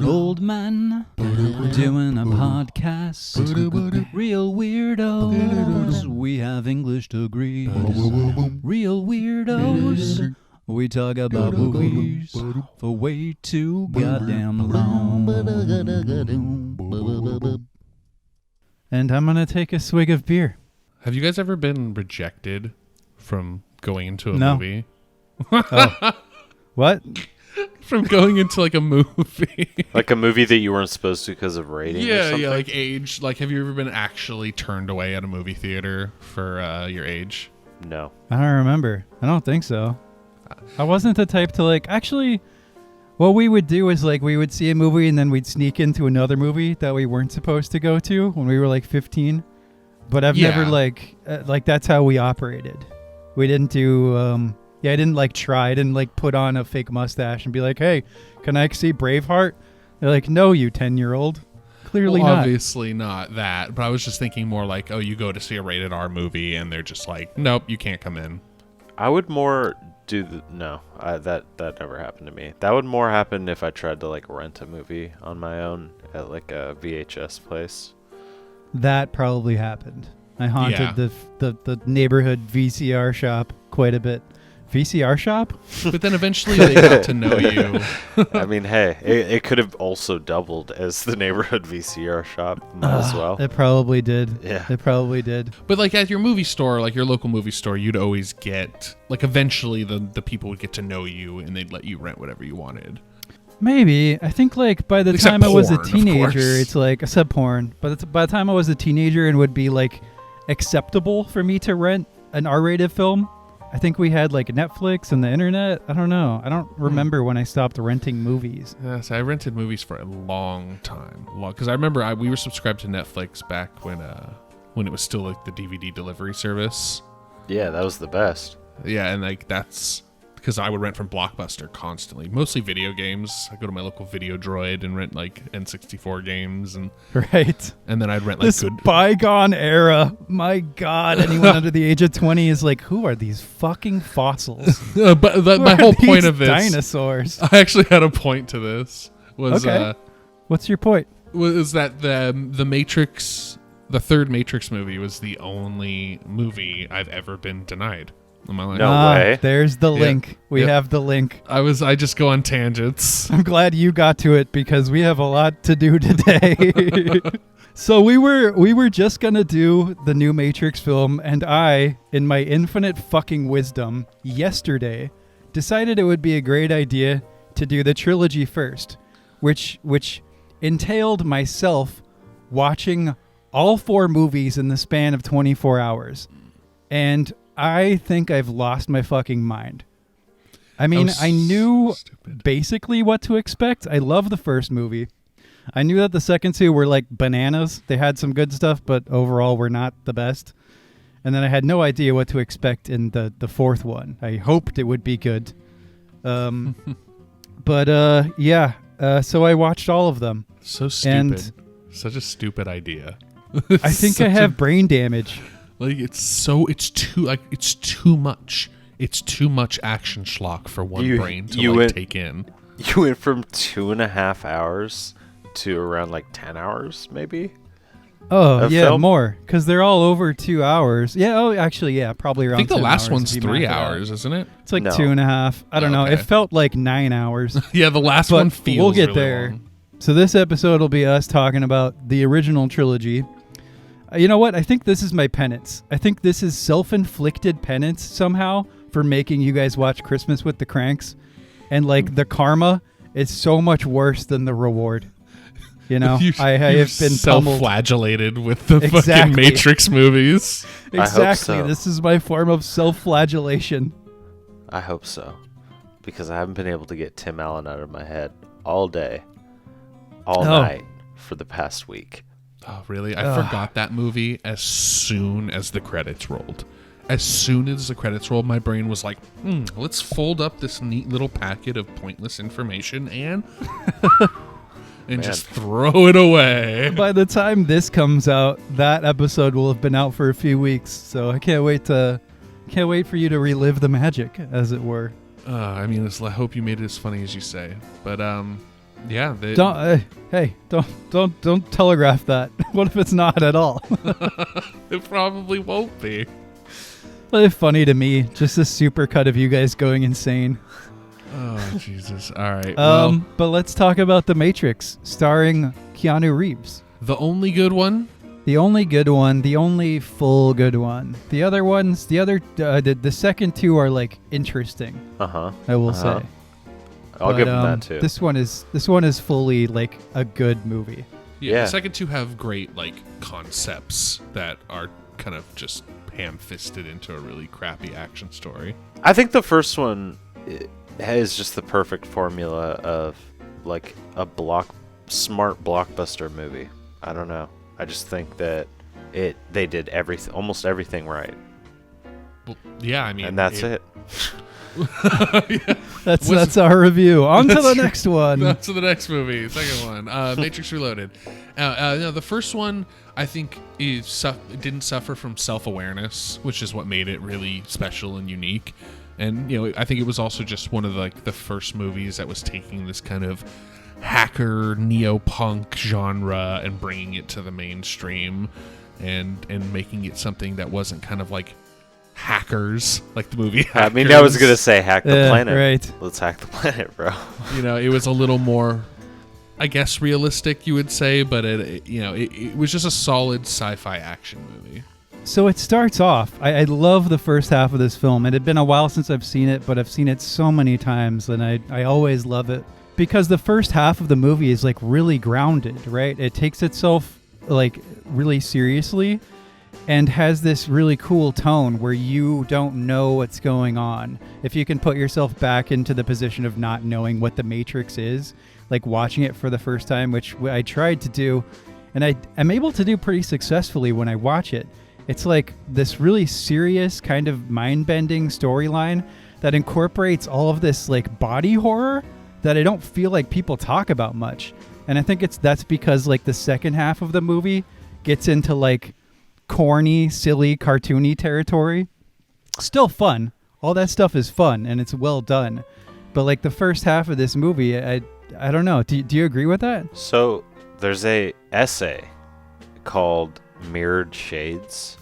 Old man doing a podcast. Real weirdos. We have English degrees. Real weirdos. We talk about movies for way too goddamn long. And I'm gonna take a swig of beer. Have you guys ever been rejected from going into a movie? Oh. What? From going into like a movie. Like a movie that you weren't supposed to because of rating or something? Yeah, like age. Like, have you ever been actually turned away at a movie theater for your age? No. I don't remember. I don't think so. I wasn't the type to like, actually, what we would do is like we would see a movie and then we'd sneak into another movie that we weren't supposed to go to when we were like 15. But I've never like that's how we operated. We didn't do, I didn't like try. I didn't like put on a fake mustache and be like, hey, can I see Braveheart? They're like, no, you 10-year-old. Clearly not. Obviously not that. But I was just thinking more like, oh, you go to see a rated R movie and they're just like, nope, you can't come in. I would more do that never happened to me. That would more happen if I tried to like rent a movie on my own at like a VHS place. That probably happened. I haunted the neighborhood VCR shop quite a bit. VCR shop? But then eventually they got to know you. I mean, hey, it could have also doubled as the neighborhood VCR shop. Might as well. It probably did. Yeah. It probably did. But like at your movie store, like your local movie store, you'd always get, like eventually the people would get to know you and they'd let you rent whatever you wanted. Maybe. I think like by the Except time I was a porn, of teenager, course. it's like, except porn, but by the time I was a teenager and would be like acceptable for me to rent an R-rated film, I think we had like Netflix and the internet. I don't know. I don't remember when I stopped renting movies. Yes, I rented movies for a long time. Because I remember we were subscribed to Netflix back when it was still like the DVD delivery service. Yeah, that was the best. Yeah, and like that's because I would rent from Blockbuster constantly, mostly video games. I go to my local Video Droid and rent like N64 games, and then I'd rent like this bygone era. My God, anyone under the age of 20 is like, who are these fucking fossils? But my whole point of this, dinosaurs. I actually had a point to this. Was what's your point? Was that the Matrix, the third Matrix movie was the only movie I've ever been denied. In my life. No way. There's the link. We have the link. I just go on tangents. I'm glad you got to it because we have a lot to do today. So we were just gonna do the new Matrix film, and I, in my infinite fucking wisdom, yesterday decided it would be a great idea to do the trilogy first, which entailed myself watching all 4 movies in the span of 24 hours. And I think I've lost my fucking mind. I mean, I knew basically what to expect. I love the first movie. I knew that the second 2 were like bananas. They had some good stuff, but overall were not the best. And then I had no idea what to expect in the fourth one. I hoped it would be good. So I watched all of them. So stupid. And such a stupid idea. I think I have brain damage. Like it's too much. It's too much action schlock for one brain to take in. You went from 2.5 hours to around like 10 hours, maybe. Oh yeah, film? More because they're all over 2 hours. Yeah. Oh, actually, yeah, probably around. I think the last one's 3 hours, isn't it? It's like 2.5. I don't know. It felt like 9 hours. Yeah, the last one feels. We'll get really there. long. So this episode will be us talking about the original trilogy. You know what? I think this is my penance. I think this is self-inflicted penance somehow for making you guys watch Christmas with the Cranks. And like the karma is so much worse than the reward. You know, I have been self-flagellated with the fucking Matrix movies. Exactly. I hope so. This is my form of self-flagellation. I hope so. Because I haven't been able to get Tim Allen out of my head all day, all night for the past week. Oh, really? I forgot that movie as soon as the credits rolled. As soon as the credits rolled, my brain was like, let's fold up this neat little packet of pointless information and just throw it away. By the time this comes out, that episode will have been out for a few weeks. So I can't wait for you to relive the magic, as it were. I mean, I hope you made it as funny as you say. But yeah. Don't telegraph that. What if it's not at all? It probably won't be. It's funny to me, just a super cut of you guys going insane. Oh, Jesus. All right. But let's talk about The Matrix, starring Keanu Reeves. The only good one? The only good one, the only full good one. The other ones, the second two are like interesting. I will say. I'll give them that too. This one is fully like a good movie. Yeah. The second two have great like concepts that are kind of just ham-fisted into a really crappy action story. I think the first one is just the perfect formula of like a smart blockbuster movie. I don't know. I just think that they did almost everything right. Well, yeah, I mean, and that's it. Yeah. That's our review. On to the next one. That's the next movie. Second one, Matrix Reloaded. The first one I think didn't suffer from self-awareness, which is what made it really special and unique. And I think it was also just one of the first movies that was taking this kind of hacker neo-punk genre and bringing it to the mainstream and making it something that wasn't kind of like Hackers, like the movie Hackers. I mean, I was gonna say hack the planet. Right. Let's hack the planet, bro. It was a little more, I guess, realistic, you would say, but it was just a solid sci-fi action movie. So it starts off, I love the first half of this film. It had been a while since I've seen it, but I've seen it so many times, and I always love it. Because the first half of the movie is like really grounded, right? It takes itself like really seriously and has this really cool tone where you don't know what's going on. If you can put yourself back into the position of not knowing what the Matrix is, like watching it for the first time, which I tried to do, and I'm able to do pretty successfully when I watch it. It's like this really serious kind of mind-bending storyline that incorporates all of this like body horror that I don't feel like people talk about much. And I think that's because like the second half of the movie gets into like corny, silly, cartoony territory. Still fun. All that stuff is fun and it's well done. But like the first half of this movie, I don't know. Do you agree with that? So there's a essay called Mirrored Shades,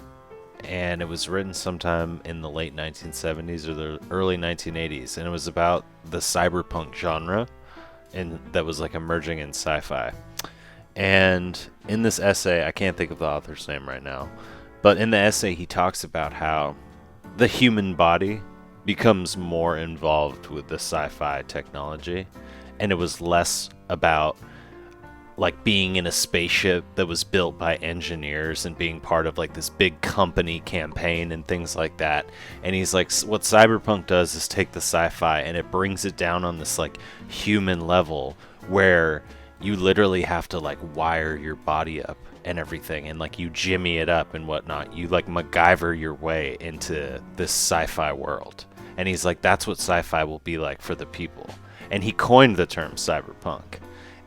and it was written sometime in the late 1970s or the early 1980s, and it was about the cyberpunk genre and that was like emerging in sci-fi. And in this essay, I can't think of the author's name right now, but in the essay he talks about how the human body becomes more involved with the sci-fi technology, and it was less about like being in a spaceship that was built by engineers and being part of like this big company campaign and things like that. And he's like, what cyberpunk does is take the sci-fi and it brings it down on this like human level where you literally have to like wire your body up and everything, and like you jimmy it up and whatnot. You like MacGyver your way into this sci-fi world. And he's like, that's what sci-fi will be like for the people. And he coined the term cyberpunk.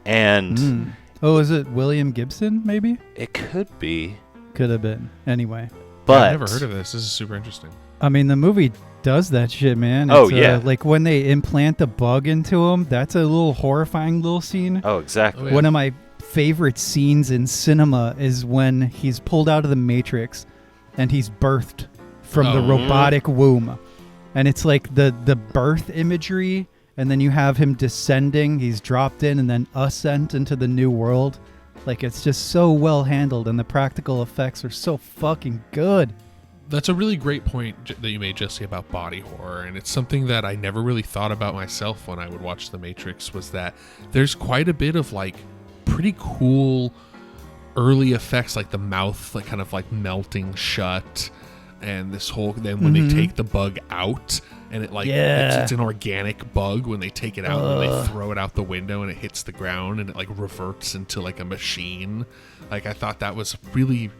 And oh, is it William Gibson? Maybe it could be. Could have been. Anyway, but I've never heard of this. This is super interesting. I mean, the movie does that shit, man. Oh, yeah. Like when they implant the bug into him, that's a little horrifying little scene. Oh, exactly. Oh, yeah. One of my favorite scenes in cinema is when he's pulled out of the Matrix and he's birthed from the robotic womb, and it's like the birth imagery. And then you have him descending, he's dropped in, and then ascent into the new world. Like, it's just so well handled, and the practical effects are so fucking good. That's a really great point that you made, Jesse, about body horror. And it's something that I never really thought about myself when I would watch The Matrix, was that there's quite a bit of, like, pretty cool early effects, like the mouth, like, kind of, like, melting shut. And this whole, then when they take the bug out, and it like it's an organic bug when they take it out and they throw it out the window and it hits the ground and it like reverts into like a machine. Like, I thought that was really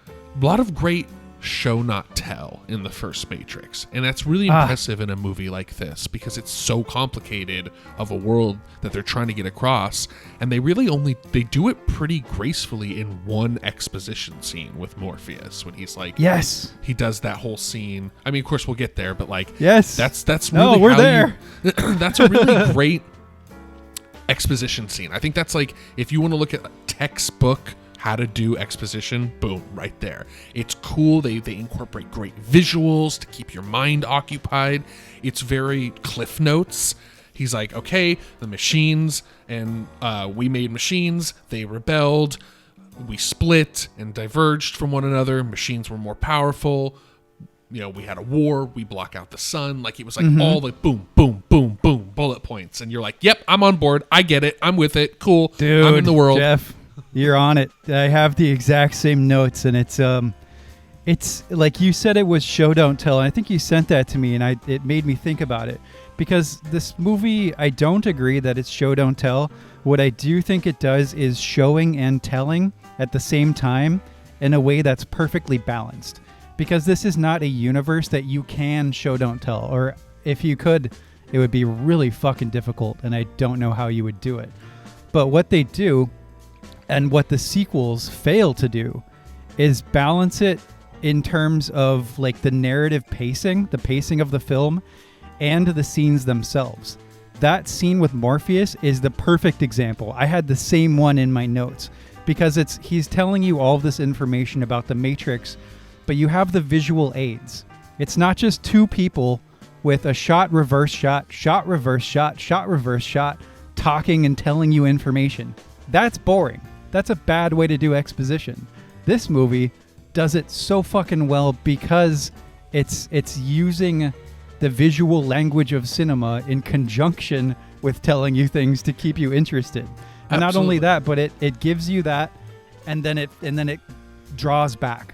a lot of great show not tell in the first Matrix, and that's really impressive in a movie like this because it's so complicated of a world that they're trying to get across, and they do it pretty gracefully in one exposition scene with Morpheus when he's like, yes, he does that whole scene. I mean, of course we'll get there, but like, yes, that's really we're there. That's a really great exposition scene. I think that's like, if you want to look at a textbook how to do exposition, boom, right there. It's cool. They incorporate great visuals to keep your mind occupied. It's very Cliff Notes. He's like, okay, the machines, and we made machines. They rebelled. We split and diverged from one another. Machines were more powerful. You know, we had a war. We block out the sun. Like, it was like all the boom, boom, boom, boom, bullet points. And you're like, yep, I'm on board. I get it. I'm with it. Cool. Dude, I'm in the world. Jeff, you're on it. I have the exact same notes, and it's like you said, it was show don't tell. And I think you sent that to me, and it made me think about it, because this movie, I don't agree that it's show don't tell. What I do think it does is showing and telling at the same time in a way that's perfectly balanced, because this is not a universe that you can show don't tell, or if you could, it would be really fucking difficult, and I don't know how you would do it. But what they do, and what the sequels fail to do, is balance it in terms of like the narrative pacing, the pacing of the film, and the scenes themselves. That scene with Morpheus is the perfect example. I had the same one in my notes, because he's telling you all of this information about the Matrix, but you have the visual aids. It's not just two people with a shot, reverse shot, shot, reverse shot, shot, reverse shot, talking and telling you information. That's boring. That's a bad way to do exposition. This movie does it so fucking well because it's using the visual language of cinema in conjunction with telling you things to keep you interested. And not only that, but it gives you that, and then it draws back.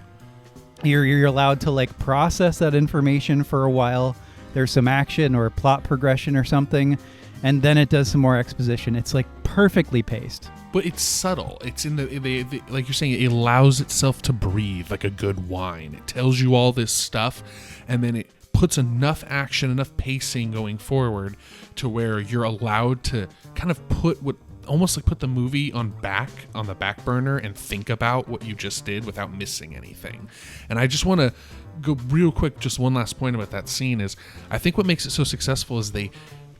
You're allowed to like process that information for a while. There's some action or plot progression or something, and then it does some more exposition. It's like perfectly paced. But it's subtle. It's in the like you're saying, it allows itself to breathe like a good wine. It tells you all this stuff, and then it puts enough action, enough pacing going forward to where you're allowed to kind of put the movie on the back burner and think about what you just did without missing anything. And I just want to go real quick, just one last point about that scene is, I think what makes it so successful is they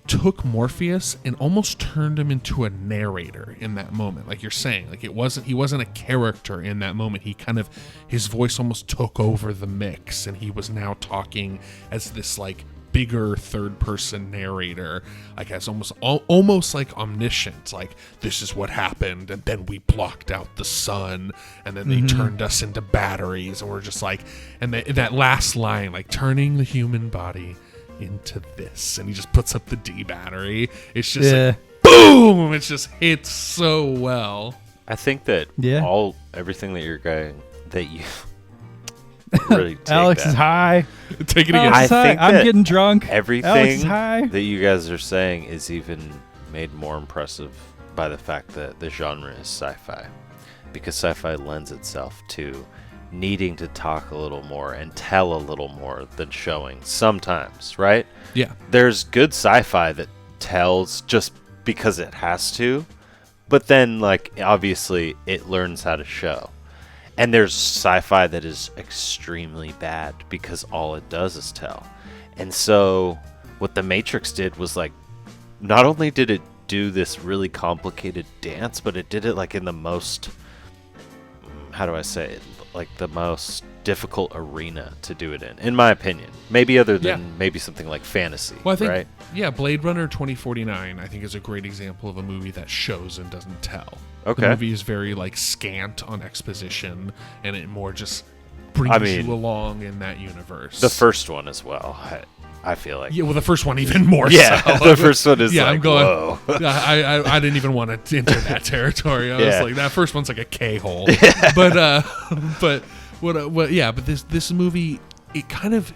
took Morpheus and almost turned him into a narrator in that moment. Like you're saying, like he wasn't a character in that moment. He kind of, his voice almost took over the mix, and he was now talking as this like bigger third person narrator, like as almost like omniscient, like this is what happened, and then we blocked out the sun, and then they turned us into batteries, and we're just like, and that last line, like turning the human body into this, and he just puts up the D battery. It's just like, boom! It just hits so well. I think that everything that you're going, that you really take Alex is high. Take it again. I'm getting drunk. Everything that you guys are saying is even made more impressive by the fact that the genre is sci-fi, because sci-fi lends itself to needing to talk a little more and tell a little more than showing sometimes, right? Yeah. There's good sci-fi that tells just because it has to, but then like obviously it learns how to show. And there's sci-fi that is extremely bad because all it does is tell. And so what The Matrix did was like, not only did it do this really complicated dance, but it did it like in the most, how do I say it? Like the most difficult arena to do it in my opinion. Maybe other than maybe something like fantasy, well, I think, right? Yeah, Blade Runner 2049, I think, is a great example of a movie that shows and doesn't tell. Okay. The movie is very like scant on exposition, and it more just brings you along in that universe. The first one as well, I feel like. Yeah, well, the first one even more so. The first one is like, I'm going, whoa. I didn't even want to enter that territory. I was like, that first one's like a K-hole. But this movie, it kind of,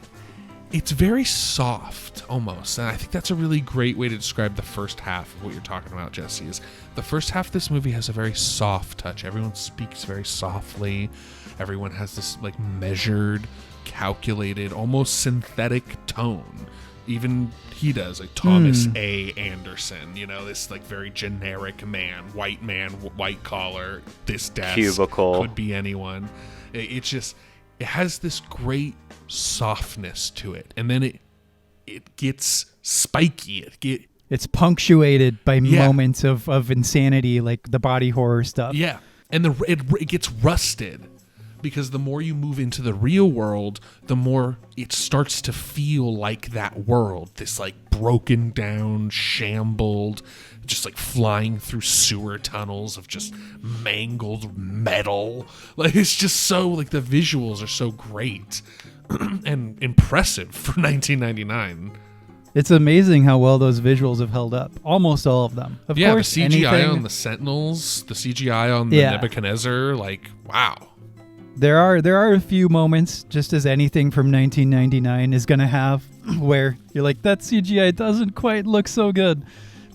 it's very soft almost, and I think that's a really great way to describe the first half of what you're talking about, Jesse. Is the first half of this movie has a very soft touch. Everyone speaks very softly. Everyone has this like measured, calculated, almost synthetic tone. Even he does, like Thomas A. Anderson, this like very generic man, white collar, this desk, cubicle, could be anyone. It's just, it has this great softness to it, and then it gets spiky. It's punctuated by moments of insanity, like the body horror stuff. Yeah, and it gets rusted. Because the more you move into the real world, the more it starts to feel like that world. This like broken down, shambled, just like flying through sewer tunnels of just mangled metal. Like it's just so, like the visuals are so great and impressive for 1999. It's amazing how well those visuals have held up. Almost all of them. Of course, the CGI on the Sentinels, the CGI on the Nebuchadnezzar, like, wow. There are a few moments, just as anything from 1999 is going to have, where you're like, that CGI doesn't quite look so good.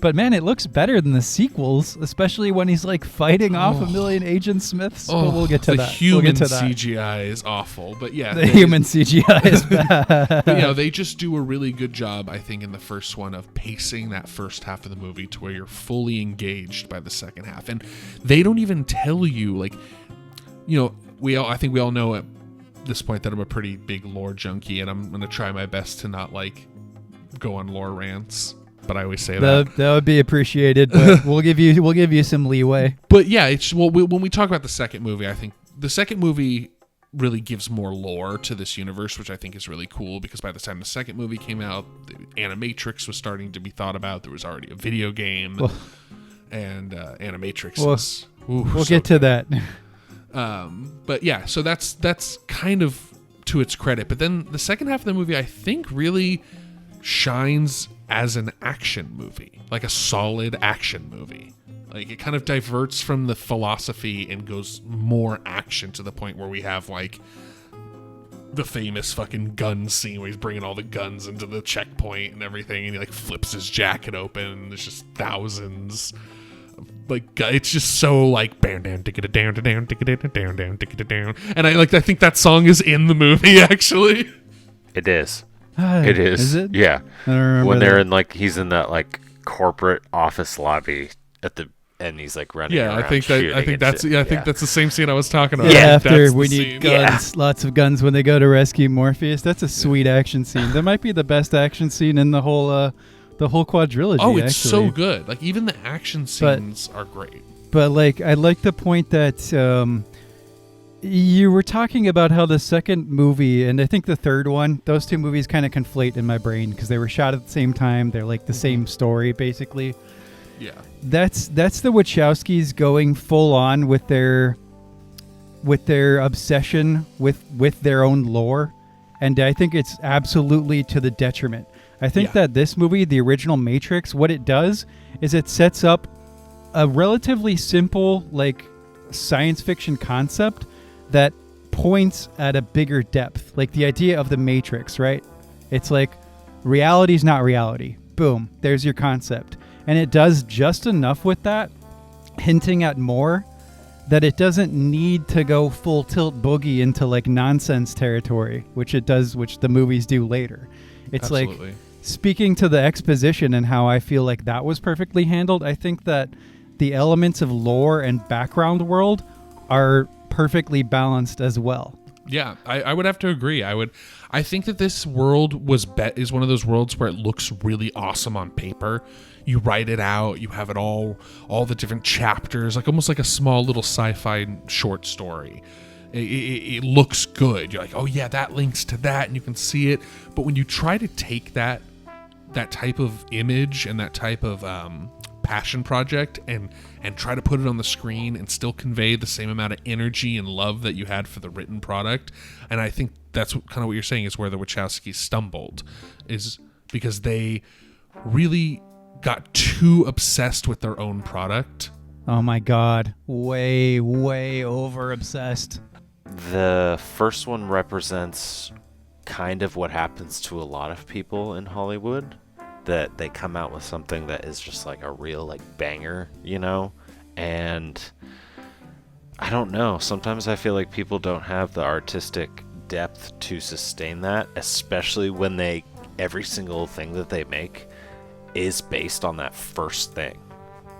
But man, it looks better than the sequels, especially when he's like fighting off a million Agent Smiths. But we'll get to that. The human CGI is awful, but yeah. The human CGI is bad. But, they just do a really good job, I think, in the first one of pacing that first half of the movie to where you're fully engaged by the second half. And they don't even tell you, like, I think we all know at this point that I'm a pretty big lore junkie, and I'm going to try my best to not like go on lore rants, but I always say that would be appreciated, but we'll give you some leeway. But yeah, when we talk about the second movie, I think the second movie really gives more lore to this universe, which I think is really cool, because by the time the second movie came out, the Animatrix was starting to be thought about. There was already a video game, and Animatrix is... We'll get to that. But yeah, so that's kind of to its credit. But then the second half of the movie, I think, really shines as an action movie, like a solid action movie. Like it kind of diverts from the philosophy and goes more action to the point where we have like the famous fucking gun scene where he's bringing all the guns into the checkpoint and everything, and he like flips his jacket open and there's just thousands. Like it's just so like down, and I think that song is in the movie actually. It is. It is. Is it? Yeah. I don't remember when they're that. in like he's in that like corporate office lobby at the and he's like running around. I think that's the same scene I was talking about. Yeah, after we need guns, lots of guns when they go to rescue Morpheus. That's a sweet action scene. That might be the best action scene in the whole quadrilogy. Oh, it's actually so good. Like even the action scenes are great. But like I like the point that you were talking about how the second movie and I think the third one, those two movies kind of conflate in my brain because they were shot at the same time. They're like the same story basically. Yeah. That's the Wachowskis going full on with their obsession with their own lore, and I think it's absolutely to the detriment. I think that this movie, the original Matrix, what it does is it sets up a relatively simple like science fiction concept that points at a bigger depth. Like the idea of the Matrix, right? It's like reality's not reality. Boom, there's your concept. And it does just enough with that, hinting at more, that it doesn't need to go full tilt boogie into like nonsense territory, which it does, which the movies do later. It's Absolutely. Like speaking to the exposition and how I feel like that was perfectly handled. I think that the elements of lore and background world are perfectly balanced as well. Yeah, I would have to agree. I think that this world is one of those worlds where it looks really awesome on paper. You write it out, you have it all the different chapters, like almost like a small little sci-fi short story. It looks good. You're like, oh yeah, that links to that, and you can see it. But when you try to take that type of image and that type of passion project and try to put it on the screen and still convey the same amount of energy and love that you had for the written product, and I think that's kind of what you're saying is where the Wachowskis stumbled, is because they really got too obsessed with their own product. Oh my God. Way over obsessed. The first one represents kind of what happens to a lot of people in Hollywood, that they come out with something that is just like a real like banger, you know? And I don't know, sometimes I feel like people don't have the artistic depth to sustain that, especially when every single thing that they make is based on that first thing,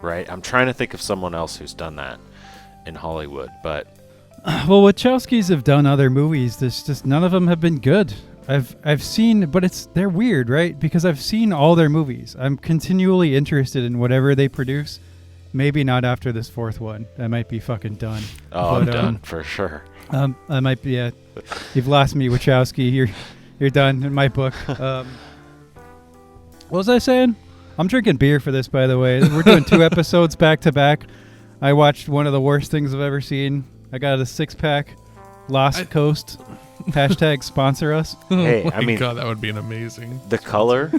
right? I'm trying to think of someone else who's done that in Hollywood, but well, Wachowskis have done other movies. There's just none of them have been good. I've seen, but they're weird, right? Because I've seen all their movies. I'm continually interested in whatever they produce. Maybe not after this fourth one. I might be fucking done. Oh, I'm done for sure. I might be. You've lost me, Wachowski. You're done in my book. What was I saying? I'm drinking beer for this, by the way. We're doing 2 episodes back to back. I watched one of the worst things I've ever seen. I got a 6-pack. Lost Coast. Hashtag sponsor us. Hey, Oh I my mean, God, that would be an amazing. the color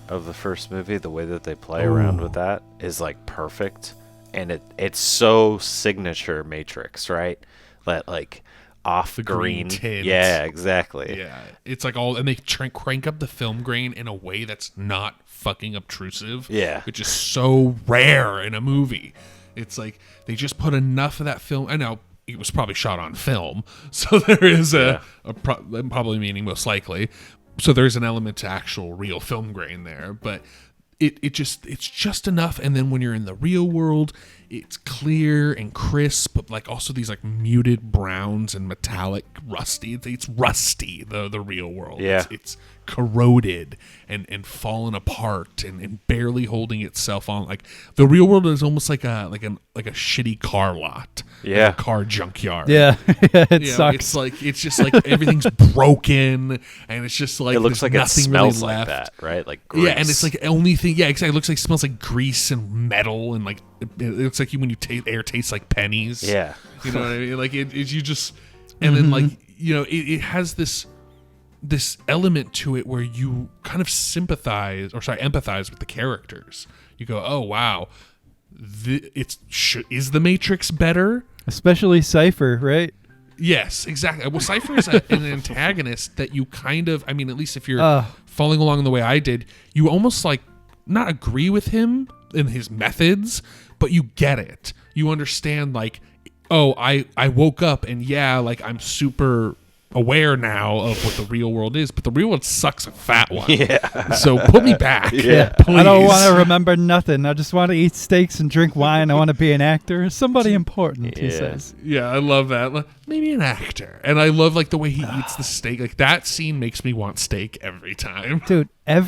of the first movie, the way that they play around with that is like perfect, and it's so signature Matrix, right? That like off The green tint. Yeah, exactly. Yeah, it's like all, and they crank up the film grain in a way that's not fucking obtrusive. Yeah. which is so rare in a movie. It's like they just put enough of that film. I know it was probably shot on film, so there is probably meaning most likely. So there's an element to actual real film grain there, but it's just enough. And then when you're in the real world, it's clear and crisp, but like also these like muted browns and metallic rusty. It's rusty, the real world. Yeah. It's corroded and fallen apart and barely holding itself on. Like the real world is almost like a shitty car lot. Yeah. Like a car junkyard. Yeah, it You know, sucks. it's just like everything's broken, and it's just like It looks there's like it nothing smells really like left. that, right? Like grease. Yeah, and it's like the only thing. Yeah, exactly. It looks like smells like grease and metal, and like it looks like when you air tastes like pennies. Yeah. You know what I mean? Like it's you just, and then like it has this element to it where you kind of empathize with the characters. You go, oh wow, is the Matrix better? Especially Cypher, right? Yes, exactly. Well, Cypher is an antagonist that you kind of, I mean, at least if you're following along the way I did, you almost like not agree with him in his methods, but you get it. You understand like, oh, I woke up and like I'm super aware now of what the real world is, but the real world sucks a fat one. Yeah. So put me back. Yeah. Please. I don't want to remember nothing. I just want to eat steaks and drink wine. I want to be an actor. Somebody important, he says. Yeah, I love that. Maybe an actor. And I love like the way he eats the steak. Like that scene makes me want steak every time. Dude, I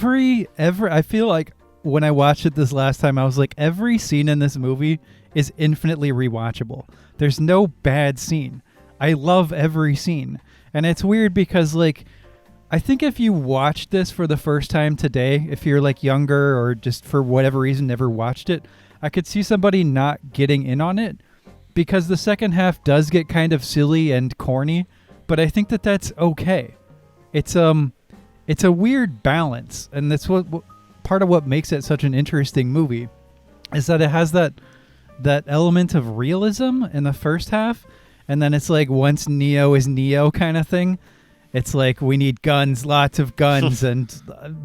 feel like when I watched it this last time, I was like, every scene in this movie is infinitely rewatchable. There's no bad scene. I love every scene. And it's weird because, like, I think if you watched this for the first time today, if you're, like, younger or just for whatever reason never watched it, I could see somebody not getting in on it because the second half does get kind of silly and corny, but I think that that's okay. It's a weird balance, and that's what part of what makes it such an interesting movie is that it has that element of realism in the first half. And then it's like once Neo is Neo kind of thing. It's like we need guns, lots of guns, and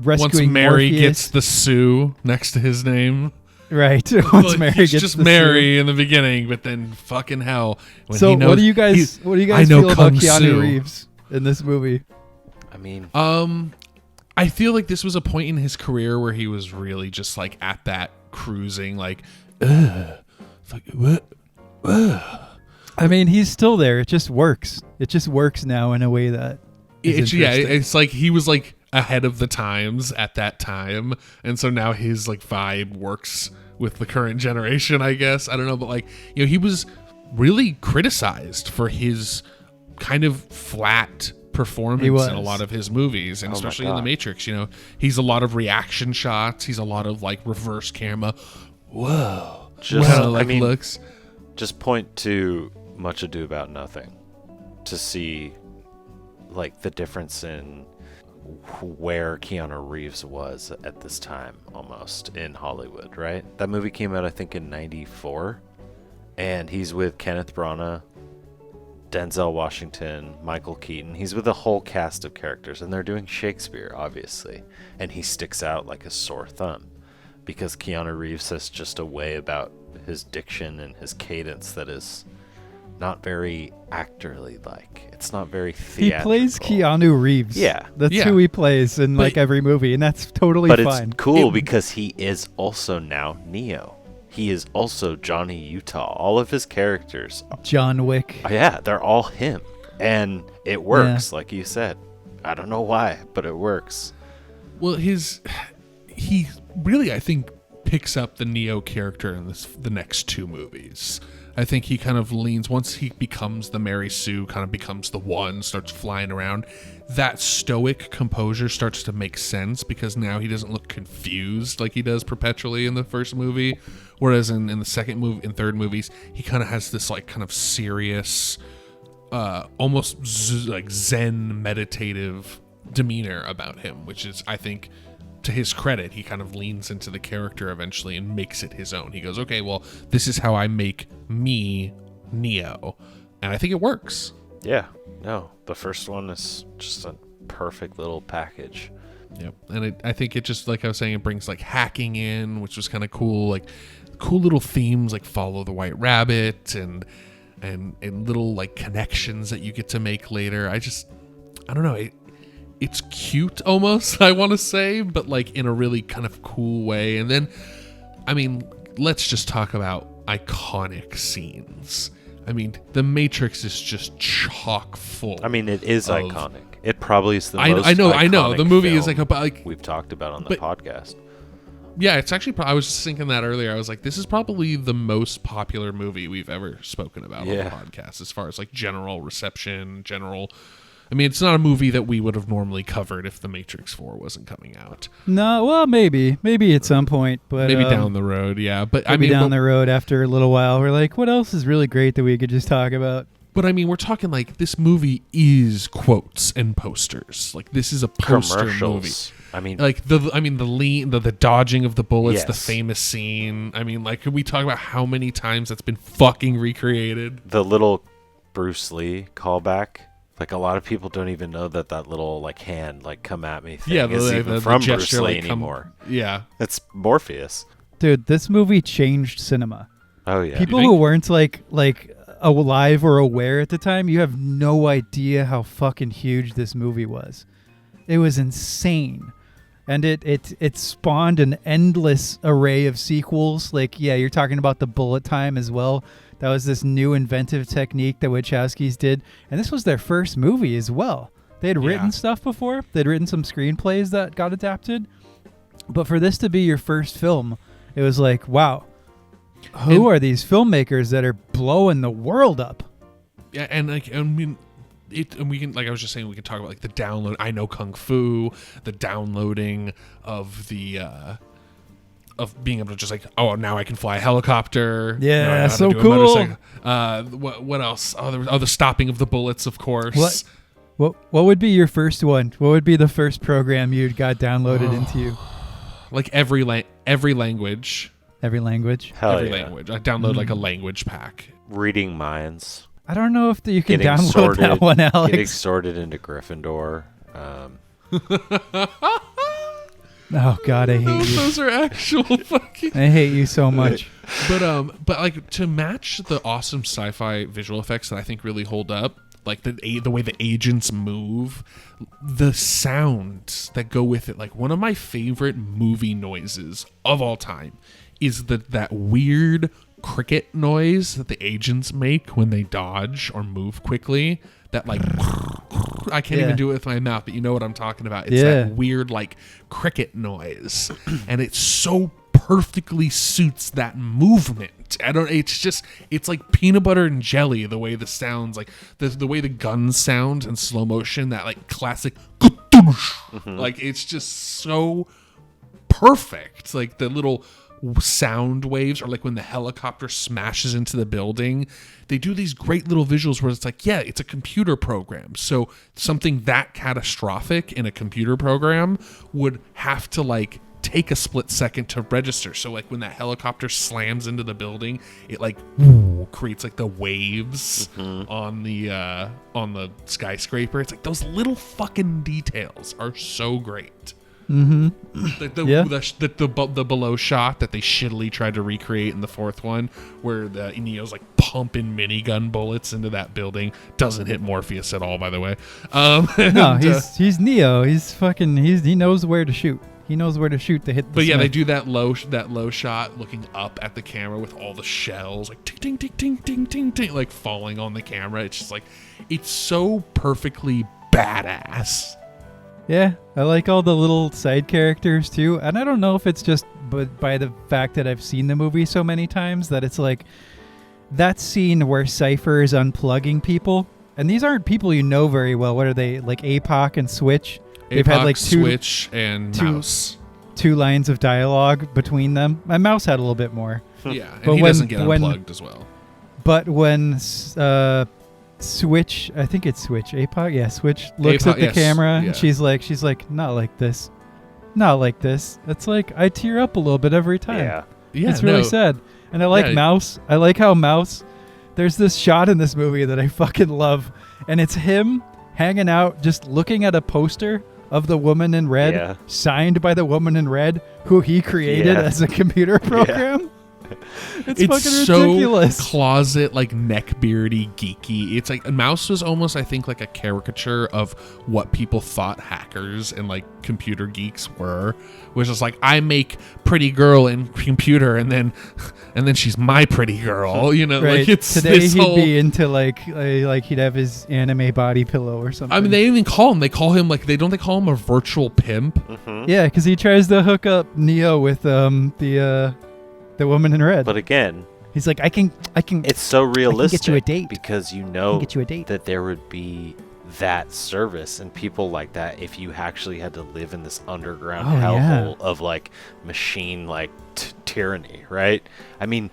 rescuing Once Mary Morpheus. gets the Sue next to his name. Right. Once Like, Mary he's gets just the Mary suit. in the beginning, but then fucking hell. When So he knows, what do you guys feel about Kung Keanu Su. Reeves in this movie? I mean, I feel like this was a point in his career where he was really just like at that cruising, like, what? I mean, he's still there. It just works. It just works now in a way that is interesting. It's like he was like ahead of the times at that time, and so now his like vibe works with the current generation, I guess. I don't know, but like, he was really criticized for his kind of flat performance in a lot of his movies, and especially in The Matrix. He's a lot of reaction shots. He's a lot of like reverse camera. Whoa. Just, kind of like I mean, looks. Just point to Much Ado About Nothing to see like the difference in where Keanu Reeves was at this time almost in Hollywood, right? That movie came out I think in 94, and he's with Kenneth Branagh Denzel Washington, Michael Keaton. He's with a whole cast of characters, and they're doing Shakespeare, obviously. And he sticks out like a sore thumb because Keanu Reeves has just a way about his diction and his cadence that is not very actorly like. It's not very theatrical. He plays Keanu Reeves. Yeah. That's who he plays in like every movie, and that's totally fine. But it's cool because he is also now Neo. He is also Johnny Utah. All of his characters. John Wick. Yeah, they're all him. And it works, like you said. I don't know why, but it works. Well, he really, I think, picks up the Neo character in the next two movies. I think he kind of leans, once he becomes the Mary Sue, kind of becomes the one, starts flying around, that stoic composure starts to make sense because now he doesn't look confused like he does perpetually in the first movie. Whereas in the second movie, in third movies, he kind of has this like kind of serious, almost like Zen meditative demeanor about him, which is, I think, to his credit, he kind of leans into the character eventually and makes it his own. He goes, okay, well, this is how I make me Neo. And I think it works. Yeah, no, the first one is just a perfect little package. Yep. And I think it just, like I was saying, it brings like hacking in, which was kind of cool, like cool little themes like Follow the White Rabbit and little like connections that you get to make later. I don't know. It's cute almost, I want to say, but like in a really kind of cool way. And then, I mean, let's just talk about iconic scenes. I mean, The Matrix is just chock full. I mean, it is iconic. It probably is the most I know. The movie is like we've talked about on the podcast. Yeah, it's actually, I was just thinking that earlier. I was like, this is probably the most popular movie we've ever spoken about on the podcast as far as like general reception, I mean, it's not a movie that we would have normally covered if The Matrix 4 wasn't coming out. No, well, maybe at some point, but maybe down the road, yeah. But maybe down the road after a little while, we're like, what else is really great that we could just talk about? But I mean, we're talking like this movie is quotes and posters. Like this is a poster movie. I mean, like the dodging of the bullets, the famous scene. I mean, like, could we talk about how many times that's been fucking recreated? The little Bruce Lee callback. Like, a lot of people don't even know that little, like, hand, like, come at me thing is even from Bruce Lee anymore. Yeah. It's Morpheus. Dude, this movie changed cinema. Oh, yeah. People who weren't, like alive or aware at the time, you have no idea how fucking huge this movie was. It was insane. And it spawned an endless array of sequels. Like, yeah, you're talking about the bullet time as well. That was this new inventive technique that Wachowskis did. And this was their first movie as well. They had written stuff before. They'd written some screenplays that got adapted. But for this to be your first film, it was like, wow, who are these filmmakers that are blowing the world up? Yeah, and like, I mean, and we can, like I was just saying, we can talk about like the download. I know Kung Fu, the downloading of the of being able to just like, oh, now I can fly a helicopter. Yeah, so cool. What else? The stopping of the bullets, of course. What would be your first one? What would be the first program you got downloaded into you? Like every language. Every language? Language. I download like a language pack. Reading minds. I don't know if you can download that one, Alex. Getting sorted into Gryffindor. Oh God, I hate you. Those are actual fucking. I hate you so much. But like to match the awesome sci-fi visual effects that I think really hold up, like the way the agents move, the sounds that go with it. Like one of my favorite movie noises of all time is that weird cricket noise that the agents make when they dodge or move quickly. That like, I can't even do it with my mouth, but you know what I'm talking about. It's that weird like cricket noise, and it so perfectly suits that movement. It's like peanut butter and jelly, the way the sounds, like the way the guns sound in slow motion, that like classic, like it's just so perfect. Like the little sound waves, or like when the helicopter smashes into the building, they do these great little visuals where it's like, yeah, it's a computer program, so something that catastrophic in a computer program would have to like take a split second to register. So like when that helicopter slams into the building, it like creates like the waves on the skyscraper. It's like those little fucking details are so great. The below shot that they shittily tried to recreate in the fourth one, where the Neo's like pumping minigun bullets into that building, doesn't hit Morpheus at all, by the way. No, he's Neo. He knows where to shoot. He knows where to shoot to hit the But yeah, Smith. they do that low shot looking up at the camera with all the shells like ting ting ting ting ting ting ting like falling on the camera. It's just like, it's so perfectly badass. Yeah, I like all the little side characters too. And I don't know if it's just by the fact that I've seen the movie so many times that it's like that scene where Cypher is unplugging people. And these aren't people you know very well. What are they? Like APOC and Switch? They've had like Switch and Mouse. 2 lines of dialogue between them. My Mouse had a little bit more. Yeah, and he doesn't get unplugged as well. But when Switch, I think it's Switch, APOC, yeah, Switch looks at the camera and she's like, not like this. Not like this. It's like, I tear up a little bit every time. Yeah. It's really sad. And I like Mouse. I like how Mouse, there's this shot in this movie that I fucking love. And it's him hanging out, just looking at a poster of the Woman in Red, signed by the Woman in Red, who he created as a computer program. It's fucking ridiculous. So closet, like neckbeardy, geeky. It's like Mouse was almost, I think, like a caricature of what people thought hackers and like computer geeks were. Which is like, I make pretty girl in computer, and then she's my pretty girl. You know, right. Like it's today he'd be into like he'd have his anime body pillow or something. I mean, they even call him. They call him like they call him a virtual pimp. Yeah, because he tries to hook up Neo with the Woman in Red. But again, he's like, I can. It's so realistic. I can get you a date because you know get you a date. that there would be that service and people like that if you actually had to live in this underground hellhole of like machine like tyranny, right? I mean,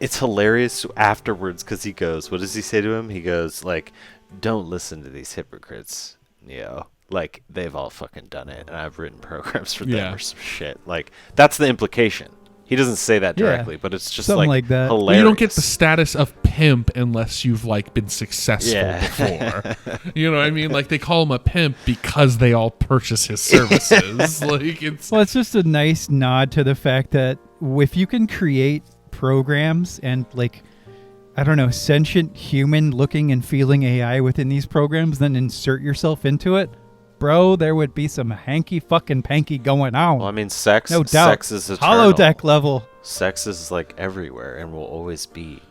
it's hilarious afterwards because he goes, what does he say to him? He goes like, don't listen to these hypocrites, Neo. Like, they've all fucking done it, and I've written programs for them or some shit. Like, that's the implication. He doesn't say that directly, but it's just like that. Hilarious. Well, you don't get the status of pimp unless you've like been successful before. You know what I mean? Like, they call him a pimp because they all purchase his services. Like, it's just a nice nod to the fact that if you can create programs and like, I don't know, sentient human looking and feeling AI within these programs, then insert yourself into it, bro, there would be some hanky fucking panky going on. Well, I mean, sex is eternal. Holodeck level. Sex is like everywhere and will always be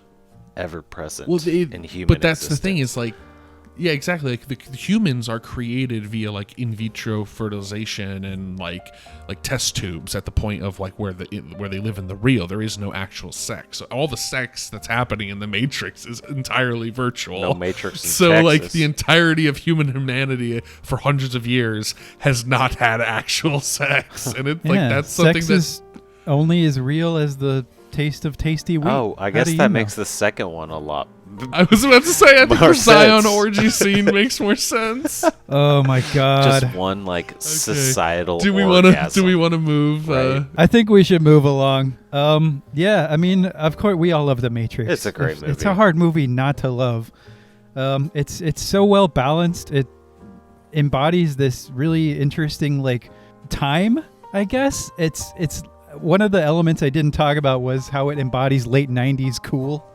ever present in human But that's existence. the thing is like, yeah, exactly. Like the humans are created via like in vitro fertilization and like test tubes at the point of like where they live in the real. There is no actual sex. So all the sex that's happening in the Matrix is entirely virtual. No Matrix in So Texas. like the entirety of humanity for hundreds of years has not had actual sex, and it's like that's something sex is only as real as the taste of tasty wheat. Oh, I guess that makes the second one a lot. I was about to say, I think the Zion sense. orgy scene makes more sense. Oh my god! Just one like societal. Do we want to move? Right. I think we should move along. Yeah, I mean, of course, we all love The Matrix. It's a great movie. It's a hard movie not to love. It's so well balanced. It embodies this really interesting like time. I guess it's one of the elements I didn't talk about was how it embodies late '90s cool.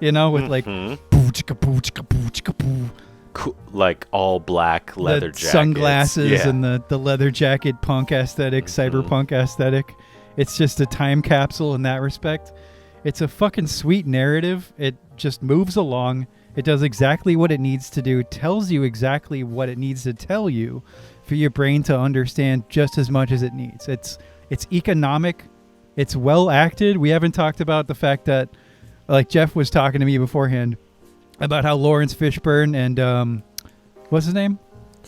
You know, with like boo chicka boo chicka boo chicka boo. Cool, like all black leather jackets. Sunglasses and the leather jacket punk aesthetic, cyberpunk aesthetic. It's just a time capsule in that respect. It's a fucking sweet narrative. It just moves along. It does exactly what it needs to do, tells you exactly what it needs to tell you for your brain to understand just as much as it needs. It's economic. It's well acted. We haven't talked about the fact that, like Jeff was talking to me beforehand about how Lawrence Fishburne and what's his name?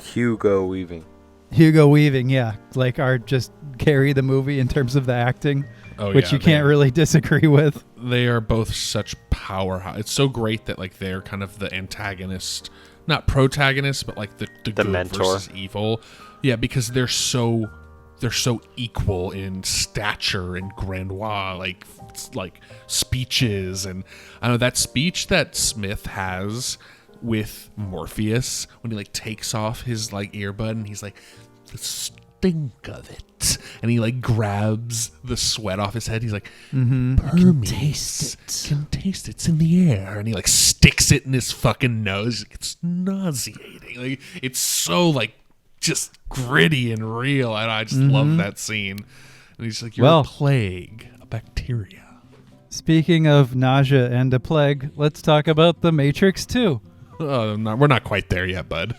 Hugo Weaving, yeah, like are just carry the movie in terms of the acting, which you can't really disagree with. They are both such powerhouse. It's so great that like they're kind of the antagonist, not protagonist, but like the good mentor versus evil. Yeah, because they're so they're so equal in stature and grandeur, like speeches. And I don't know, that speech that Smith has with Morpheus when he like takes off his like earbud and he's like, the stink of it, and he like grabs the sweat off his head. He's like, can taste it. It's in the air, and he like sticks it in his fucking nose. It's nauseating. Like, it's so like just gritty and real, and I just love that scene. And he's like, you're a plague, a bacteria. Speaking of nausea and a plague, let's talk about The Matrix 2. We're not quite there yet, bud.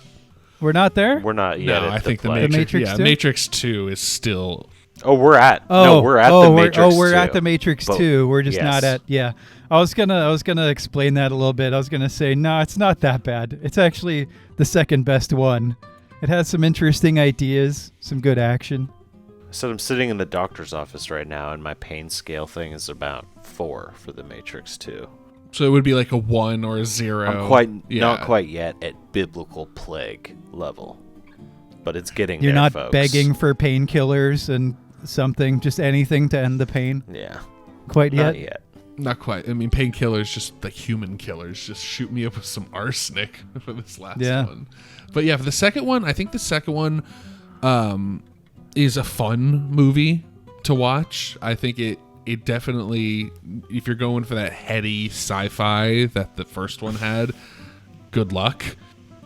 We're not there? We're not yet. No, I think the Matrix 2? Matrix 2 is still... we're at the Matrix 2. We're at the Matrix 2. We're just not at... Yeah. I was gonna explain that a little bit. I was gonna say, no, it's not that bad. It's actually the second best one. It has some interesting ideas, some good action. So I'm sitting in the doctor's office right now, and my pain scale thing is about 4 for the Matrix 2. So it would be like a 1 or a 0. I'm not quite yet at biblical plague level, but it's getting You're there, not folks. begging for painkillers and something, just anything to end the pain? Yeah. Quite yet? Not yet. Not quite. I mean, painkillers, just the human killers. Just shoot me up with some arsenic for this last one. But yeah, for the second one, I think the second one is a fun movie to watch. I think it definitely, if you're going for that heady sci-fi that the first one had, good luck.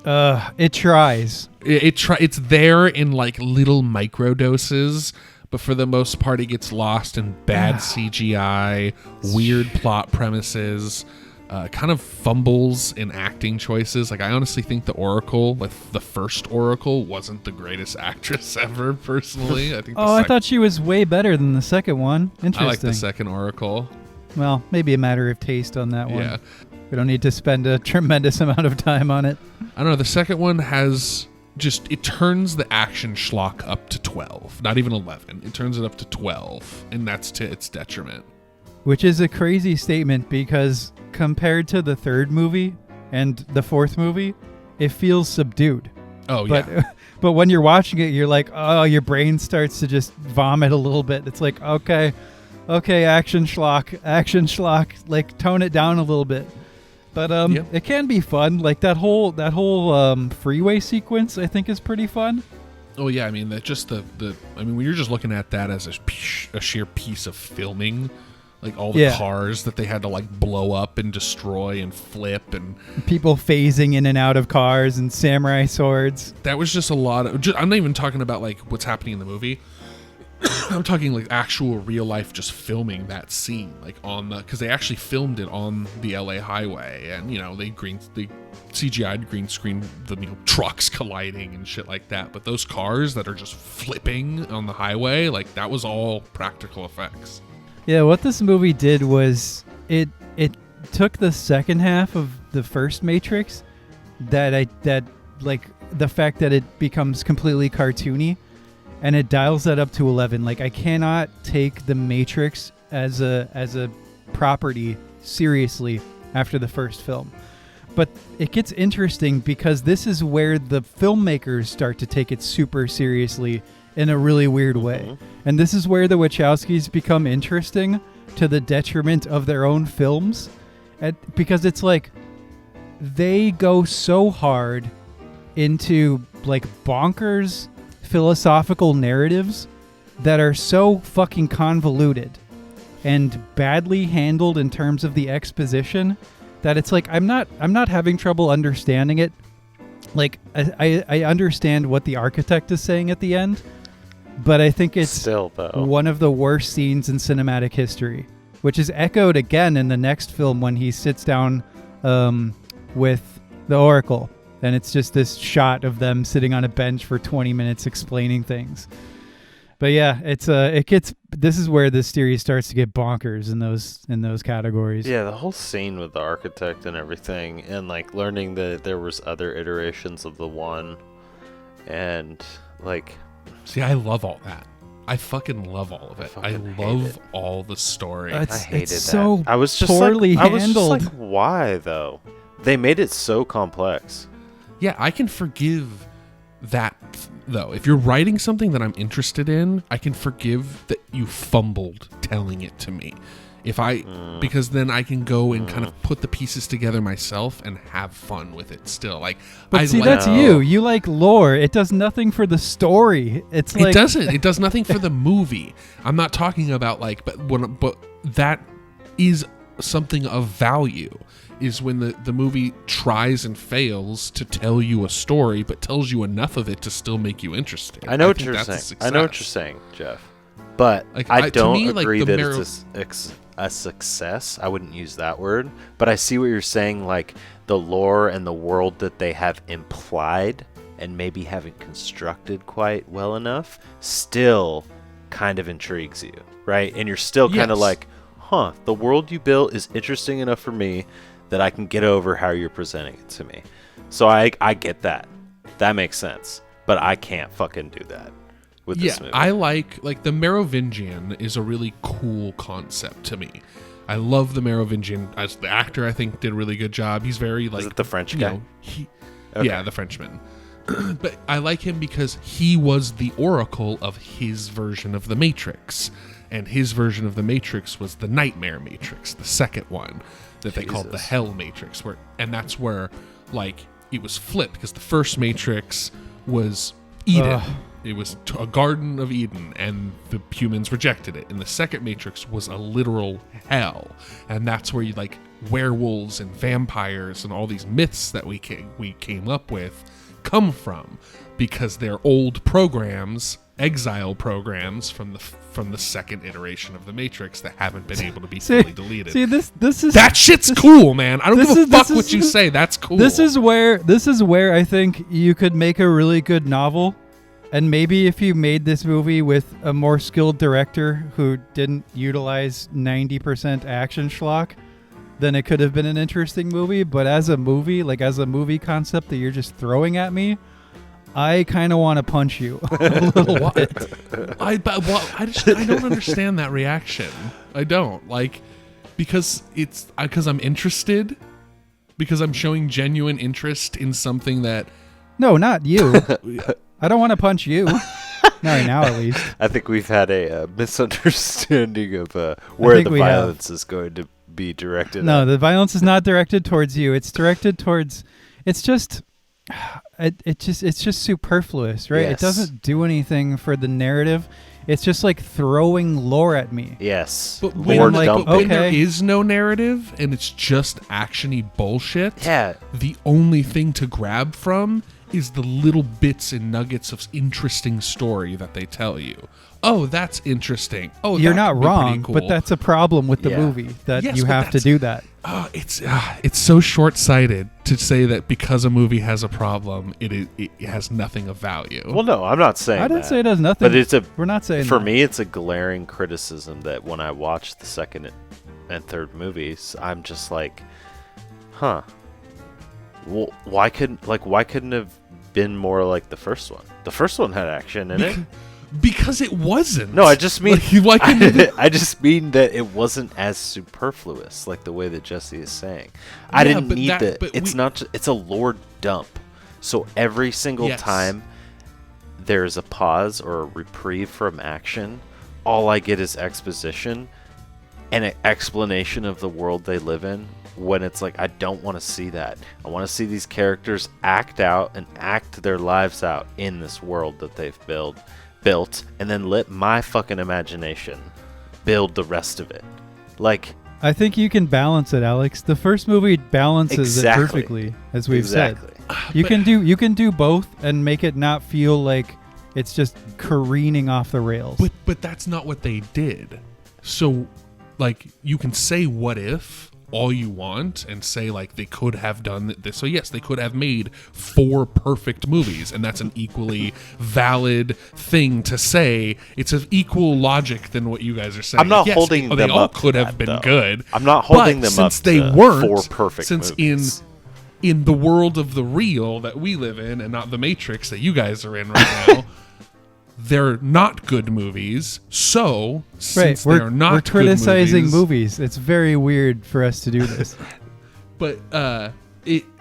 It tries. It's there in like little micro doses, but for the most part, it gets lost in bad CGI, weird plot premises, kind of fumbles in acting choices. Like, I honestly think the Oracle, like the first Oracle, wasn't the greatest actress ever. Personally, I think. I thought she was way better than the second one. Interesting. I like the second Oracle. Well, maybe a matter of taste on that one. Yeah. We don't need to spend a tremendous amount of time on it. I don't know. The second one has it turns the action schlock up to 12, not even 11. It turns it up to 12, and that's to its detriment. Which is a crazy statement because compared to the third movie and the fourth movie, it feels subdued. Oh, yeah. But when you're watching it, you're like, oh, your brain starts to just vomit a little bit. It's like, okay, action schlock, like tone it down a little bit. But it can be fun. Like that whole freeway sequence, I think, is pretty fun. Oh yeah, I mean that just I mean when you're just looking at that as a sheer piece of filming, like all the cars that they had to like blow up and destroy and flip and people phasing in and out of cars and samurai swords. That was just a lot of. I'm not even talking about like what's happening in the movie. I'm talking like actual real life, just filming that scene, like because they actually filmed it on the LA highway, and they CGI'd green screen the trucks colliding and shit like that. But those cars that are just flipping on the highway, like that was all practical effects. Yeah, what this movie did was it took the second half of the first Matrix, that like the fact that it becomes completely cartoony, and it dials that up to 11. Like, I cannot take the Matrix as a property seriously after the first film. But it gets interesting because this is where the filmmakers start to take it super seriously in a really weird way. And this is where the Wachowskis become interesting to the detriment of their own films. Because it's like they go so hard into like bonkers philosophical narratives that are so fucking convoluted and badly handled in terms of the exposition that it's like I'm not having trouble understanding it. Like I understand what the architect is saying at the end, but I think it's still though one of the worst scenes in cinematic history, which is echoed again in the next film when he sits down with the Oracle. And it's just this shot of them sitting on a bench for 20 minutes explaining things. But yeah, this is where this series starts to get bonkers in those categories. Yeah, the whole scene with the architect and everything, and like learning that there was other iterations of the one, and like, see, I love all that. I fucking love all of it. I love all the story. I hated that. So I was just poorly like, handled. I was just like, why though? They made it so complex. Yeah, I can forgive that though. If you're writing something that I'm interested in, I can forgive that you fumbled telling it to me. Because then I can go and kind of put the pieces together myself and have fun with it still. Like, but that's you. You like lore. It does nothing for the story. It doesn't. It does nothing for the movie. I'm not talking about like, but that is something of value. Is when the movie tries and fails to tell you a story, but tells you enough of it to still make you interested. I know what you're saying, Jeff. But like, I don't agree that it's a success. I wouldn't use that word. But I see what you're saying, like the lore and the world that they have implied and maybe haven't constructed quite well enough still kind of intrigues you, right? And you're still kind of like, the world you built is interesting enough for me that I can get over how you're presenting it to me. So I get that. That makes sense. But I can't fucking do that with this movie. I like the Merovingian is a really cool concept to me. I love the Merovingian. As the actor, I think did a really good job. He's very like... Is it the French guy? Yeah, the Frenchman. But I like him because he was the oracle of his version of the Matrix. And his version of the Matrix was the Nightmare Matrix, the second one that they called the Hell Matrix. And that's where, like, it was flipped because the first Matrix was Eden. It was a Garden of Eden, and the humans rejected it. And the second Matrix was a literal hell. And that's where you, like, werewolves and vampires and all these myths that we came up with come from, because they're old programs, exile programs from the second iteration of the Matrix that haven't been able to be fully deleted. See, this is that shit's cool, man. I don't give a fuck what you say. That's cool. This is where I think you could make a really good novel. And maybe if you made this movie with a more skilled director who didn't utilize 90% action schlock, then it could have been an interesting movie. But as a movie, like as a movie concept that you're just throwing at me, I kind of want to punch you a little bit. I don't understand that reaction. I don't because I'm interested, because I'm showing genuine interest in something that. No, not you. I don't want to punch you. Not right now, at least. I think we've had a misunderstanding of where the violence is going to be directed. No, the violence is not directed towards you. It's directed towards. It's just. It's just superfluous, right? Yes. It doesn't do anything for the narrative. It's just like throwing lore at me. Yes. But when there is no narrative and it's just actiony bullshit, the only thing to grab from is the little bits and nuggets of interesting story that they tell you. Oh, that's interesting. Oh, you're not wrong, cool. But that's a problem with the movie that you have to do that. Oh, it's so short-sighted to say that because a movie has a problem, it has nothing of value. Well, no, I'm not saying I didn't say it has nothing. But we're not saying for me, it's a glaring criticism that when I watch the second and third movies, I'm just like, well, why couldn't it have been more like the first one? The first one had action in it. Because it wasn't. No, I just mean I just mean that it wasn't as superfluous, like the way that Jesse is saying. I didn't need that. It's a lore dump. So every single time there's a pause or a reprieve from action, all I get is exposition and an explanation of the world they live in. When it's like, I don't want to see that. I want to see these characters act out and act their lives out in this world that they've built, and then let my fucking imagination build the rest of it. Like, I think you can balance it, Alex. The first movie balances it perfectly, as we've said. You can do both and make it not feel like it's just careening off the rails. But that's not what they did. So, like, you can say what if all you want and say like they could have done this. So yes, they could have made 4 perfect movies, and that's an equally valid thing to say. It's of equal logic than what you guys are saying. I'm not holding them up. They all could have been good. I'm not holding them up. Since they weren't 4 perfect movies. in the world of the real that we live in and not the Matrix that you guys are in right now. They're not good movies, so since they're not we're criticizing movies. It's very weird for us to do this. But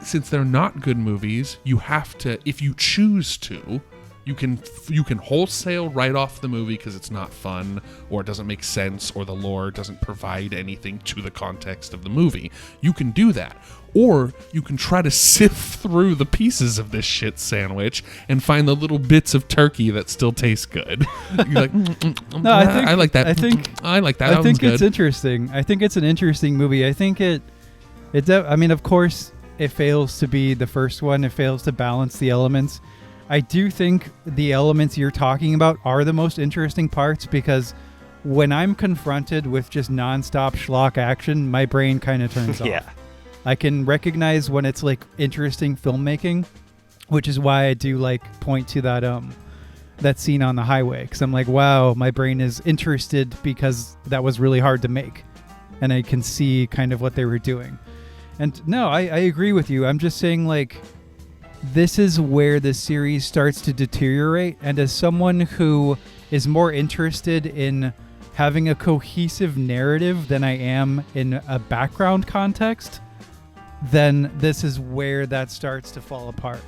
since they're not good movies, you have to, if you choose to, you can wholesale write off the movie because it's not fun or it doesn't make sense or the lore doesn't provide anything to the context of the movie. You can do that. Or you can try to sift through the pieces of this shit sandwich and find the little bits of turkey that still taste good. You're like, No, I like that. I think I like that. I That think one's it's good. interesting. I think it's an interesting movie. I think I mean, of course, it fails to be the first one. It fails to balance the elements. I do think the elements you're talking about are the most interesting parts because when I'm confronted with just nonstop schlock action, my brain kind of turns Yeah. off. I can recognize when it's like interesting filmmaking, which is why I do like point to that scene on the highway because I'm like, wow, my brain is interested because that was really hard to make, and I can see kind of what they were doing. And no, I agree with you. I'm just saying like this is where the series starts to deteriorate, and as someone who is more interested in having a cohesive narrative than I am in a background context, then this is where that starts to fall apart.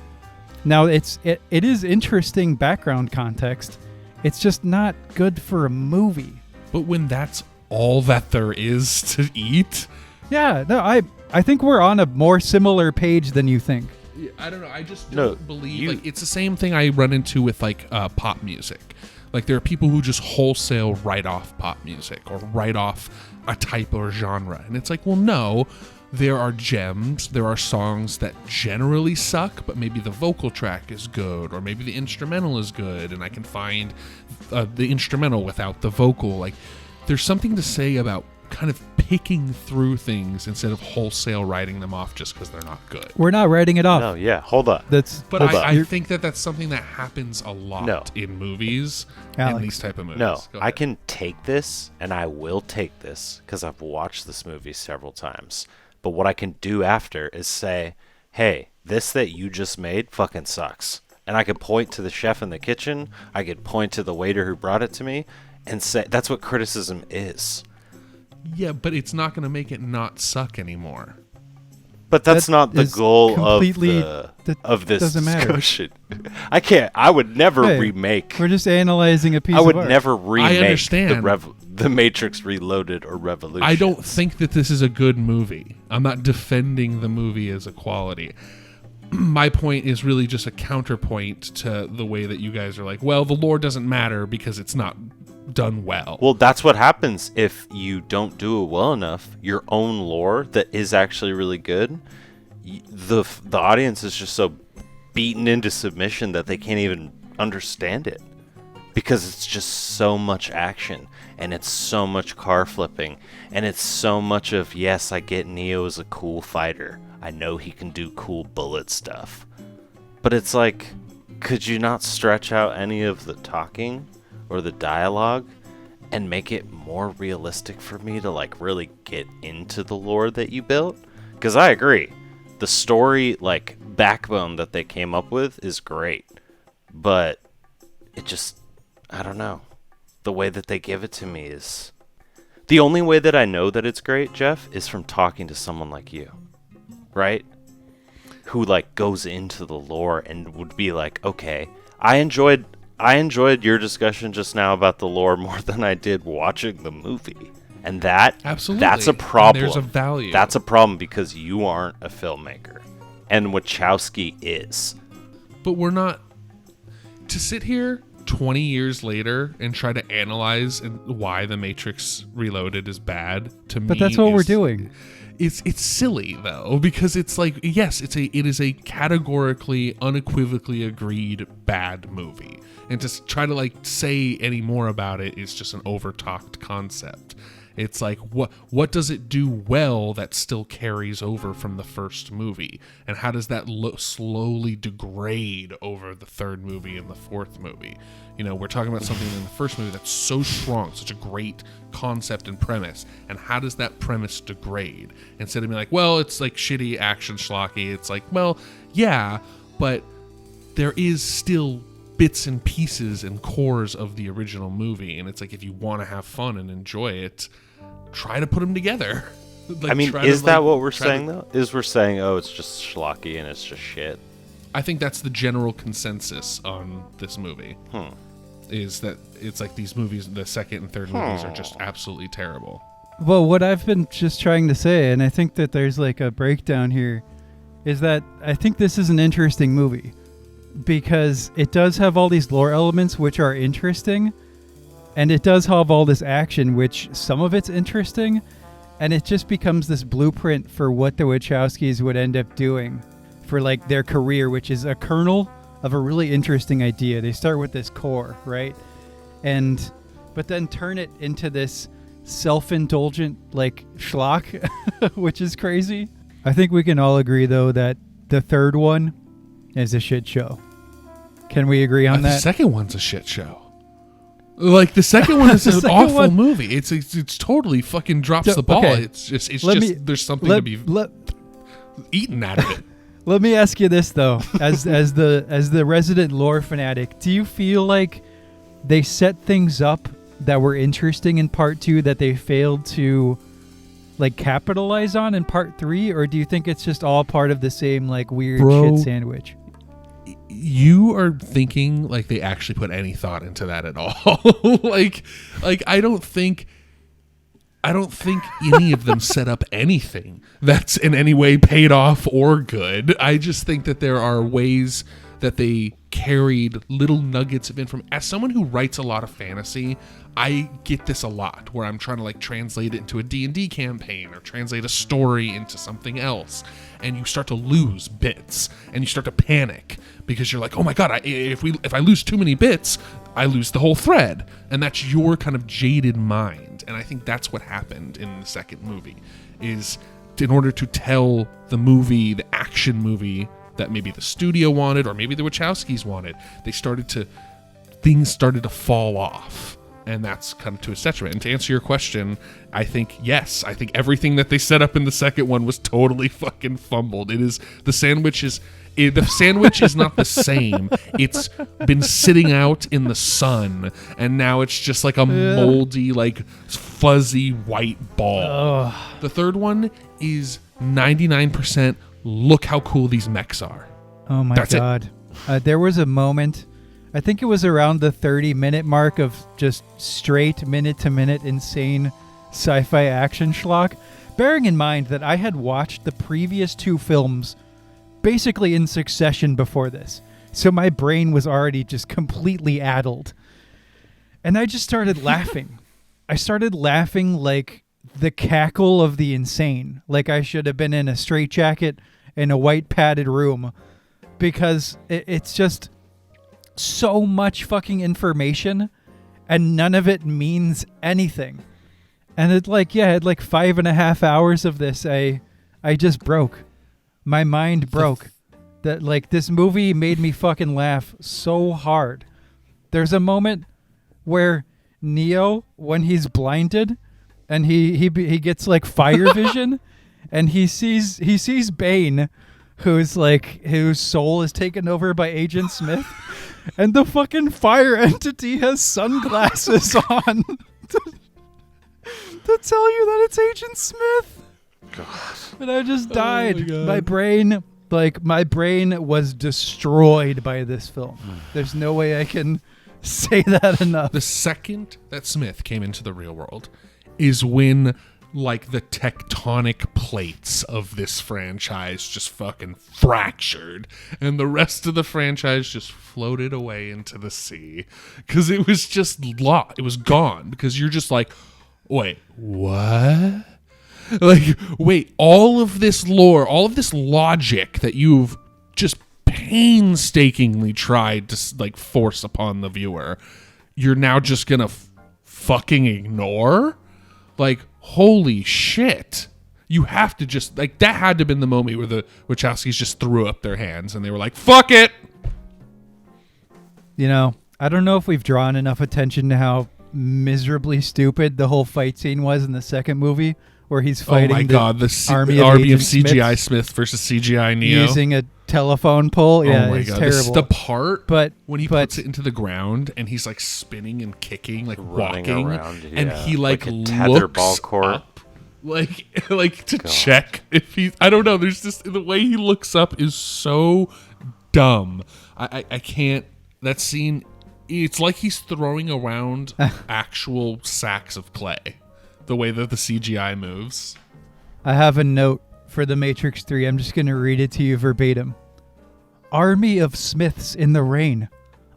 Now it is interesting background context. It's just not good for a movie. But when that's all that there is to eat, Yeah, no, I think we're on a more similar page than you think. I don't know. I just No, don't believe like it's the same thing I run into with like pop music. Like there are people who just wholesale write off pop music or write off a type or genre, and it's like, well, no. There are gems, there are songs that generally suck, but maybe the vocal track is good, or maybe the instrumental is good, and I can find the instrumental without the vocal. Like, there's something to say about kind of picking through things instead of wholesale writing them off just because they're not good. We're not writing it off. No, yeah, hold up. But Hold up. I think that's something that happens a lot No. in movies, Alex. in these type of movies. No, Go I ahead. can take this, and I will take this, because I've watched this movie several times. But what I can do after is say, hey, this that you just made fucking sucks. And I could point to the chef in the kitchen, I could point to the waiter who brought it to me, and say, that's what criticism is. Yeah, but it's not going to make it not suck anymore. But that's That not the is goal completely- of that this doesn't matter. discussion. I would never Hey, remake. We're just analyzing a piece I would of art. never remake understand. the Matrix Reloaded or Revolution. I don't think that this is a good movie. I'm not defending the movie as a quality. My point is really just a counterpoint to the way that you guys are like, well, the lore doesn't matter because it's not done well. Well, that's what happens if you don't do it well enough. Your own lore that is actually really good, the audience is just so beaten into submission that they can't even understand it because it's just so much action and it's so much car flipping and it's so much of, yes, I get Neo is a cool fighter. I know he can do cool bullet stuff. But it's like, could you not stretch out any of the talking or the dialogue and make it more realistic for me to like really get into the lore that you built? Because I agree, the story like backbone that they came up with is great, but it just, I don't know, the way that they give it to me is the only way that I know that it's great, Jeff, is from talking to someone like you, right? Who like goes into the lore and would be like, okay, I enjoyed your discussion just now about the lore more than I did watching the movie. And Absolutely. that's a problem. And there's a value. That's a problem because you aren't a filmmaker. And Wachowski is. But we're not to sit here 20 years later and try to analyze why The Matrix Reloaded is bad to me. But that's what we're doing. It's silly though, because it's like, yes, it is a categorically, unequivocally agreed bad movie. And to try to like say any more about it is just an overtalked concept. It's like, what does it do well that still carries over from the first movie? And how does that slowly degrade over the third movie and the fourth movie? You know, we're talking about something in the first movie that's so strong, such a great concept and premise. And how does that premise degrade? Instead of being like, well, it's like shitty action schlocky. It's like, well, yeah, but there is still bits and pieces and cores of the original movie. And it's like, if you want to have fun and enjoy it, try to put them together. I mean, is that what we're saying though? Is we're saying, oh, it's just schlocky and it's just shit? I think that's the general consensus on this movie. Is that it's like these movies, the second and third movies are just absolutely terrible. Well, what I've been just trying to say, and I think that there's like a breakdown here, is that I think this is an interesting movie because it does have all these lore elements which are interesting, and it does have all this action which some of it's interesting, and it just becomes this blueprint for what the Wachowskis would end up doing for like their career, which is a kernel of a really interesting idea. They start with this core, right? But then turn it into this self-indulgent like schlock, which is crazy. I think we can all agree though that the third one is a shit show. Can we agree on that? The second one's a shit show. Like the second one is an awful movie. It's totally fucking drops the ball. Okay. There's something to be eaten out of it. Let me ask you this though, as the resident lore fanatic, do you feel like they set things up that were interesting in part 2 that they failed to like capitalize on in part 3, or do you think it's just all part of the same like weird shit sandwich? You are thinking like they actually put any thought into that at all. like I don't think any of them set up anything that's in any way paid off or good. I just think that there are ways that they carried little nuggets of information. As someone who writes a lot of fantasy, I get this a lot where I'm trying to like translate it into a D&D campaign or translate a story into something else. And you start to lose bits and you start to panic because you're like, oh my God, if I lose too many bits, I lose the whole thread. And that's your kind of jaded mind. And I think that's what happened in the second movie is in order to tell the movie, the action movie that maybe the studio wanted or maybe the Wachowskis wanted, things started to fall off. And that's kind of to its detriment. And to answer your question, I think, yes, I think everything that they set up in the second one was totally fucking fumbled. The sandwich is not the same. It's been sitting out in the sun, and now it's just like a moldy, like fuzzy white ball. The third one is 99%. Look how cool these mechs are. Oh my God. There was a moment, I think it was around the 30-minute mark of just straight minute-to-minute insane sci-fi action schlock, bearing in mind that I had watched the previous 2 films basically in succession before this. So my brain was already just completely addled. And I just started laughing. I started laughing like the cackle of the insane. Like I should have been in a straitjacket in a white padded room, because it's just so much fucking information and none of it means anything. And it like 5.5 hours of this, I just broke. My mind broke. That like this movie made me fucking laugh so hard. There's a moment where Neo, when he's blinded and he gets like fire vision and he sees Bane, whose soul is taken over by Agent Smith, and the fucking fire entity has sunglasses on to tell you that it's Agent Smith. God. And I just died. My brain was destroyed by this film. There's no way I can say that enough. The second that Smith came into the real world is when like the tectonic plates of this franchise just fucking fractured and the rest of the franchise just floated away into the sea because it was just it was gone, because you're just like, wait, what? Like, wait, all of this lore, all of this logic that you've just painstakingly tried to like force upon the viewer, you're now just gonna fucking ignore? Like, holy shit. You have to just, like, that had to have been the moment where the Wachowskis just threw up their hands and they were like, fuck it! You know, I don't know if we've drawn enough attention to how miserably stupid the whole fight scene was in the second movie, where he's fighting the army of CGI Smith versus CGI Neo. Using a telephone pole. Yeah, oh my it's God. terrible. The part when he puts it into the ground and he's like spinning and kicking, like running walking around, and he like a tetherball looks court. up like to God. check if he's. I don't know. There's just the way he looks up is so dumb. I can't. That scene. It's like he's throwing around actual sacks of clay. The way that the CGI moves. I have a note for The Matrix 3. I'm just going to read it to you verbatim. Army of Smiths in the rain.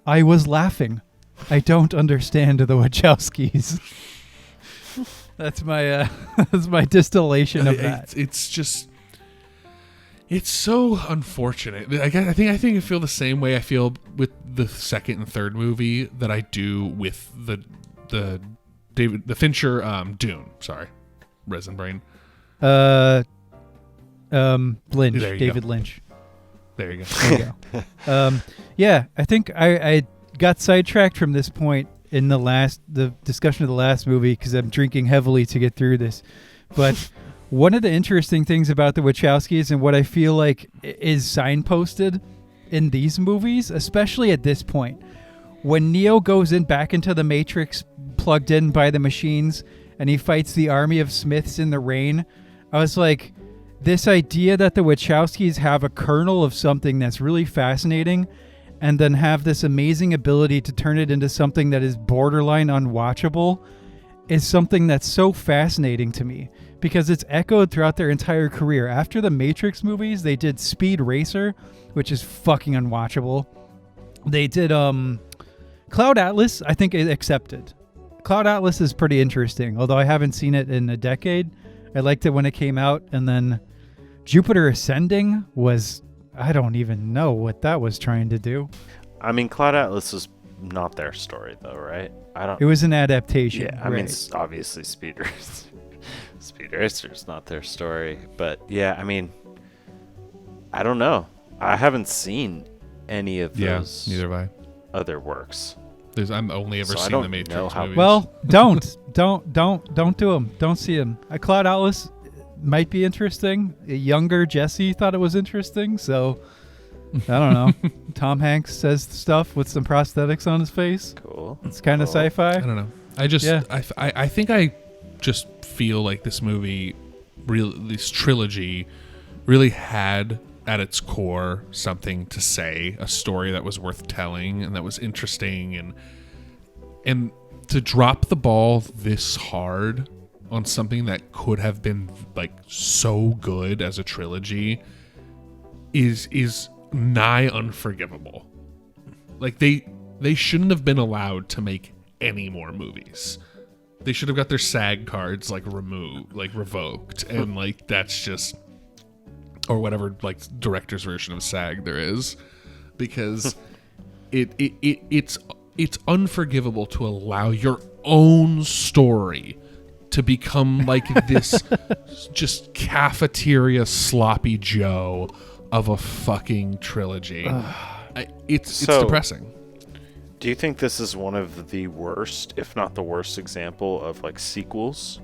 I was laughing. I don't understand the Wachowskis. That's my that's my distillation of that. It's just, it's so unfortunate. I think I feel the same way I feel with the second and third movie that I do with the Fincher Dune. Sorry, Resin Brain. Lynch. There you David go. Lynch. There you go. There you go. Yeah, I think I got sidetracked from this point in the discussion of the last movie because I'm drinking heavily to get through this. But one of the interesting things about the Wachowskis and what I feel like is signposted in these movies, especially at this point, when Neo goes back into the Matrix, plugged in by the machines, and he fights the army of Smiths in the rain, I was like, this idea that the Wachowskis have a kernel of something that's really fascinating and then have this amazing ability to turn it into something that is borderline unwatchable is something that's so fascinating to me because it's echoed throughout their entire career. After the Matrix movies, they did Speed Racer, which is fucking unwatchable. They did Cloud Atlas, I think it accepted. Cloud Atlas is pretty interesting, although I haven't seen it in a decade. I liked it when it came out, and then Jupiter Ascending was, I don't even know what that was trying to do. I mean, Cloud Atlas is not their story, though, right? It was an adaptation. Yeah, I mean, obviously Speed Racer is not their story, but yeah, I mean, I don't know. I haven't seen any of those neither have I. other works. I'm only ever So I seen don't the Matrix know how- movies. Well, don't do them. Don't see them. Cloud Atlas might be interesting. A younger Jesse thought it was interesting, so I don't know. Tom Hanks says stuff with some prosthetics on his face. Cool. It's kind of Cool. sci-fi. I don't know. I just Yeah. I think I just feel like this movie, this trilogy, really had at its core something to say, a story that was worth telling and that was interesting, and to drop the ball this hard on something that could have been like so good as a trilogy is nigh unforgivable. Like they shouldn't have been allowed to make any more movies. They should have got their SAG cards like revoked, and like that's just, or whatever like director's version of SAG there is, because it's unforgivable to allow your own story to become like this just cafeteria sloppy Joe of a fucking trilogy. It's depressing. Do you think this is one of the worst, if not the worst, example of like sequels?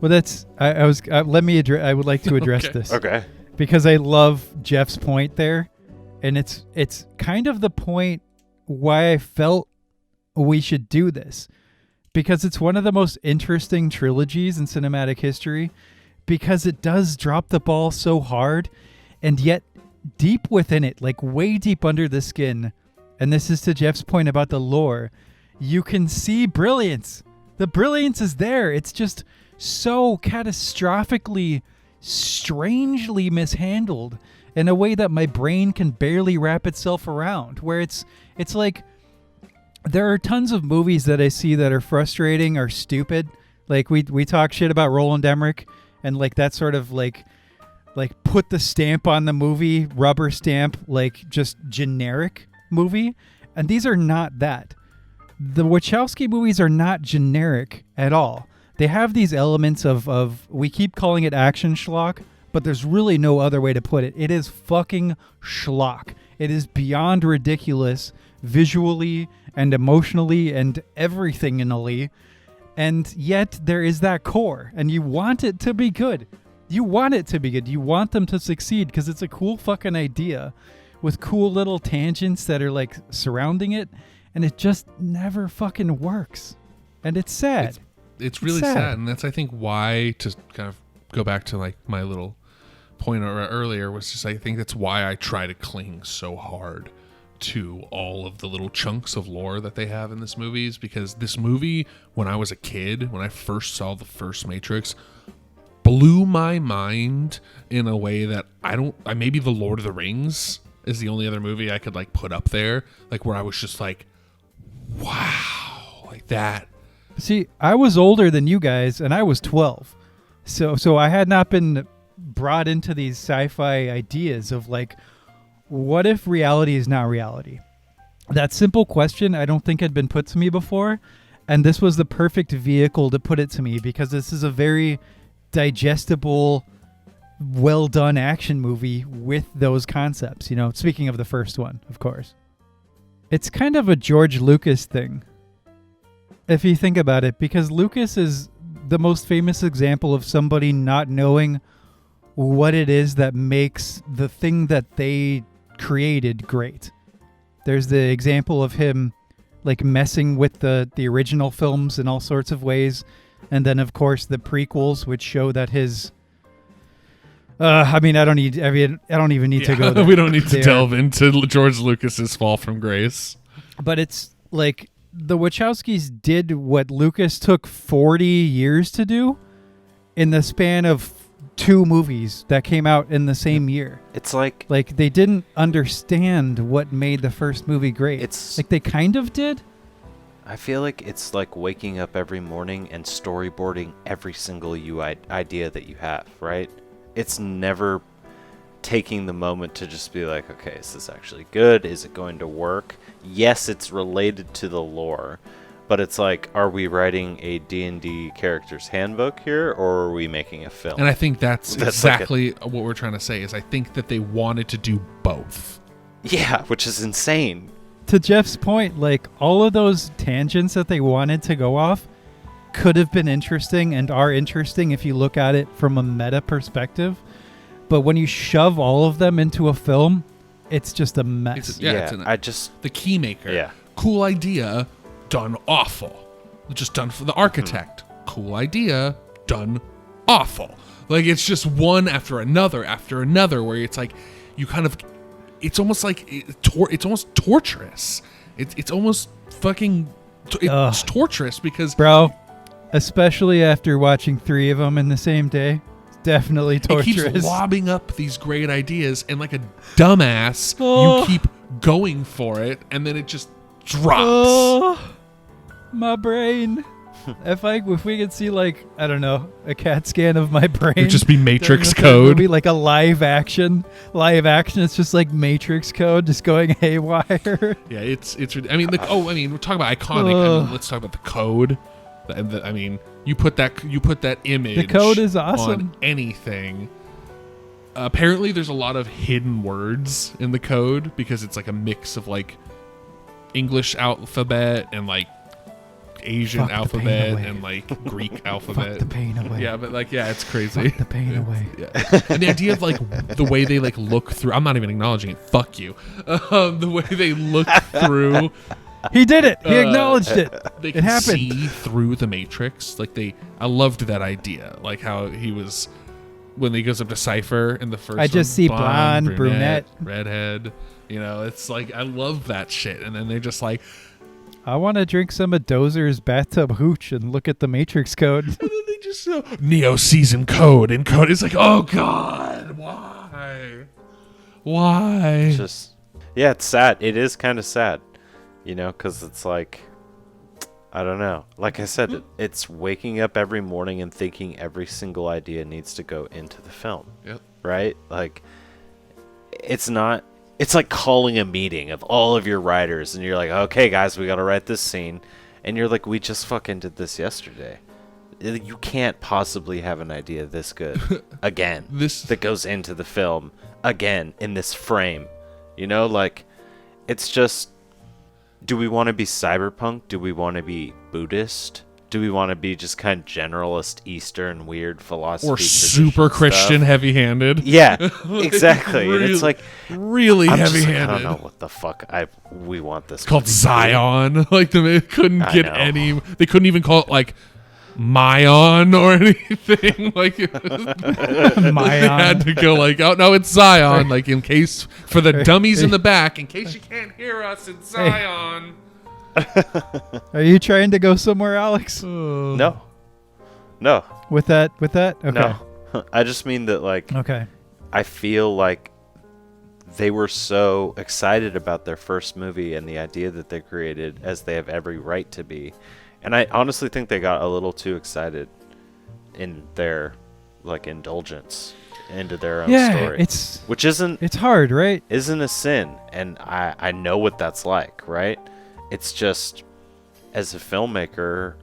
Well, that's I was. Let me address. I would like to address Okay. this. Okay. Because I love Jeff's point there, and it's kind of the point why I felt we should do this, because it's one of the most interesting trilogies in cinematic history, because it does drop the ball so hard, and yet deep within it, like way deep under the skin, and this is to Jeff's point about the lore, you can see brilliance. The brilliance is there. It's just so catastrophically, strangely mishandled in a way that my brain can barely wrap itself around, where it's like there are tons of movies that I see that are frustrating or stupid. Like we talk shit about Roland Emmerich and like that sort of like put the stamp on the movie, rubber stamp, like just generic movie. And these are not that. The Wachowski movies are not generic at all. They have these elements of we keep calling it action schlock, but there's really no other way to put it. It is fucking schlock. It is beyond ridiculous visually and emotionally and everythingly. And yet there is that core, and you want it to be good. You want it to be good. You want them to succeed because it's a cool fucking idea with cool little tangents that are like surrounding it, and it just never fucking works. And it's sad. it's really sad. And that's, I think, why, to kind of go back to like my little point earlier, was just I think that's why I try to cling so hard to all of the little chunks of lore that they have in this movie, is because this movie, when I was a kid, when I first saw the first Matrix, blew my mind in a way that maybe The Lord of the Rings is the only other movie I could like put up there, like where I was just like, wow, like that. See, I was older than you guys, and I was 12. So I had not been brought into these sci-fi ideas of like, what if reality is not reality? That simple question I don't think had been put to me before, and this was the perfect vehicle to put it to me, because this is a very digestible, well done action movie with those concepts. You know, speaking of the first one, of course. It's kind of a George Lucas thing, if you think about it, because Lucas is the most famous example of somebody not knowing what it is that makes the thing that they created great. There's the example of him like messing with the original films in all sorts of ways, and then of course the prequels, which show that his I don't even need to go there. We don't need to delve into George Lucas's fall from grace. But it's like the Wachowskis did what Lucas took 40 years to do in the span of 2 movies that came out in the same year. It's like they didn't understand what made the first movie great. It's like they kind of did. I feel like it's like waking up every morning and storyboarding every single idea that you have, right? It's never taking the moment to just be like, okay, is this actually good? Is it going to work? Yes, it's related to the lore, but it's like, are we writing a D&D character's handbook here, or are we making a film? And I think that's exactly what we're trying to say, is I think that they wanted to do both. Yeah, which is insane. To Jeff's point, like all of those tangents that they wanted to go off could have been interesting and are interesting if you look at it from a meta perspective. But when you shove all of them into a film, it's just a mess. The Keymaker. Yeah. Cool idea, done awful. Just done for the architect. Cool idea, done awful. Like it's just one after another, where it's like you kind of, it's almost like it's almost torturous. It's almost fucking, it's torturous because, bro, especially after watching 3 of them in the same day. Definitely torturous. It keeps lobbing up these great ideas, and like a dumbass, you keep going for it, and then it just drops. My brain. If we could see like, I don't know, a CAT scan of my brain, it would just be Matrix code. Be like a live action. It's just like Matrix code, just going haywire. Yeah, it's. I mean, we're talking about iconic. Let's talk about the code. You put that image. The code is awesome on anything. Apparently, there's a lot of hidden words in the code because it's like a mix of like English alphabet and like Asian alphabet and like Greek alphabet. Fuck the pain away. Yeah, but like, it's crazy. Fuck the pain away. Yeah. And the idea of like the way they like look through. I'm not even acknowledging it. Fuck you. The way they look through. He did it. He acknowledged it. They it can happened. see through the Matrix. I loved that idea. Like how he was when he goes up to Cypher in the first. I just see blonde, brunette, redhead. You know, it's like I love that shit. And then they're just like, I want to drink some of Dozer's bathtub hooch and look at the Matrix code. And then they just Neo season code and code. It's like, oh god, why? It's sad. It is kind of sad. You know, because it's like, I don't know. Like I said, it's waking up every morning and thinking every single idea needs to go into the film. Yep. Right? Like, it's like calling a meeting of all of your writers, and you're like, okay, guys, we got to write this scene. And you're like, we just fucking did this yesterday. You can't possibly have an idea this good again that goes into the film again in this frame. You know, like, it's just. Do we want to be cyberpunk? Do we want to be Buddhist? Do we want to be just kind of generalist Eastern weird philosophy? Or super Christian heavy-handed? Yeah, exactly. Really, and it's like really heavy-handed. I don't know what the fuck we want this. It's called Zion. Like they couldn't get any. They couldn't even call it like Mayon or anything. Like Mayon. had to go like, oh no, it's Zion. Like in case for the dummies in the back, in case you can't hear us, it's Zion. Are you trying to go somewhere, Alex? No. With that? Okay. No. I just mean that, like, Okay. I feel like they were so excited about their first movie and the idea that they created, as they have every right to be. And I honestly think they got a little too excited in their, like, indulgence into their own story. Which it's hard, right? Isn't a sin. And I know what that's like, right? It's just, as a filmmaker,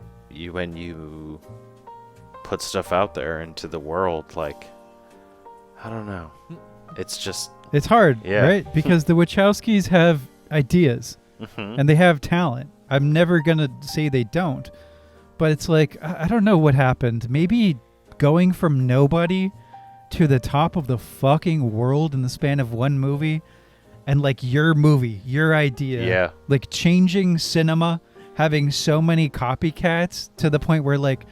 when you put stuff out there into the world, like, I don't know. It's hard, right? Because the Wachowskis have ideas and they have talent. I'm never going to say they don't. But it's like, I don't know what happened. Maybe going from nobody to the top of the fucking world in the span of one movie, and like your movie, your idea, like changing cinema, having so many copycats to the point where like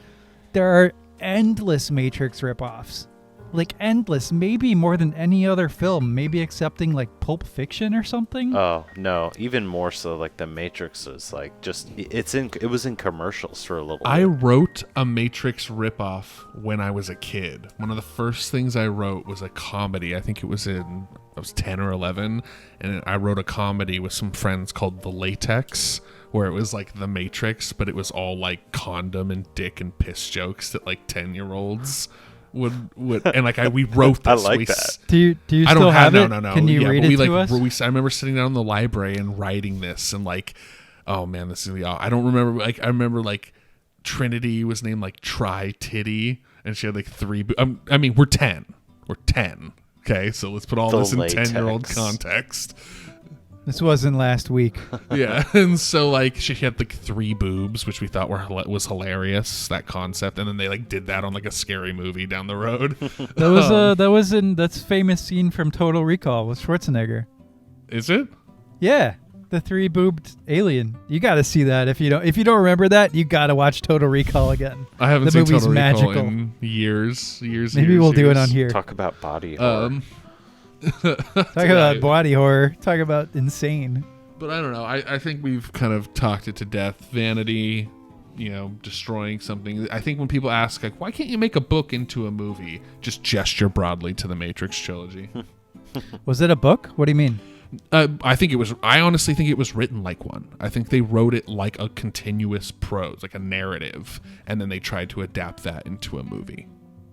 there are endless Matrix ripoffs. Like endless, maybe more than any other film, maybe excepting like Pulp Fiction or something. Oh no, even more so. Like the Matrix is like just it was in commercials for a little bit. I wrote a Matrix ripoff when I was a kid. One of the first things I wrote was a comedy. I think I was 10 or 11, and I wrote a comedy with some friends called The Latex, where it was like The Matrix, but it was all like condom and dick and piss jokes that like 10-year-olds would and like we wrote this. I like that. Do you I still don't have it? No. Can you read it to us? I remember sitting down in the library and writing this, and like, oh man, this is I don't remember. Like I remember like Trinity was named like Tri Titty, and she had like 3. I mean, we're 10. We're 10. Okay, so let's put all this in 10-year-old context. This wasn't last week. Yeah, and so like she had like 3 boobs, which we thought was hilarious, that concept, and then they like did that on like a scary movie down the road. That's famous scene from Total Recall with Schwarzenegger. Is it? Yeah, the 3-boobed alien. You got to see that. If you don't remember that, you got to watch Total Recall again. I haven't the seen movie's Total magical. Recall in years. Maybe we'll do it on here. Talk about body horror. Talk about body horror. Talk about insane. But I don't know. I think we've kind of talked it to death. Vanity, destroying something. I think when people ask, like, why can't you make a book into a movie? Just gesture broadly to the Matrix trilogy. Was it a book? What do you mean? I honestly think it was written like one. I think they wrote it like a continuous prose, like a narrative, and then they tried to adapt that into a movie.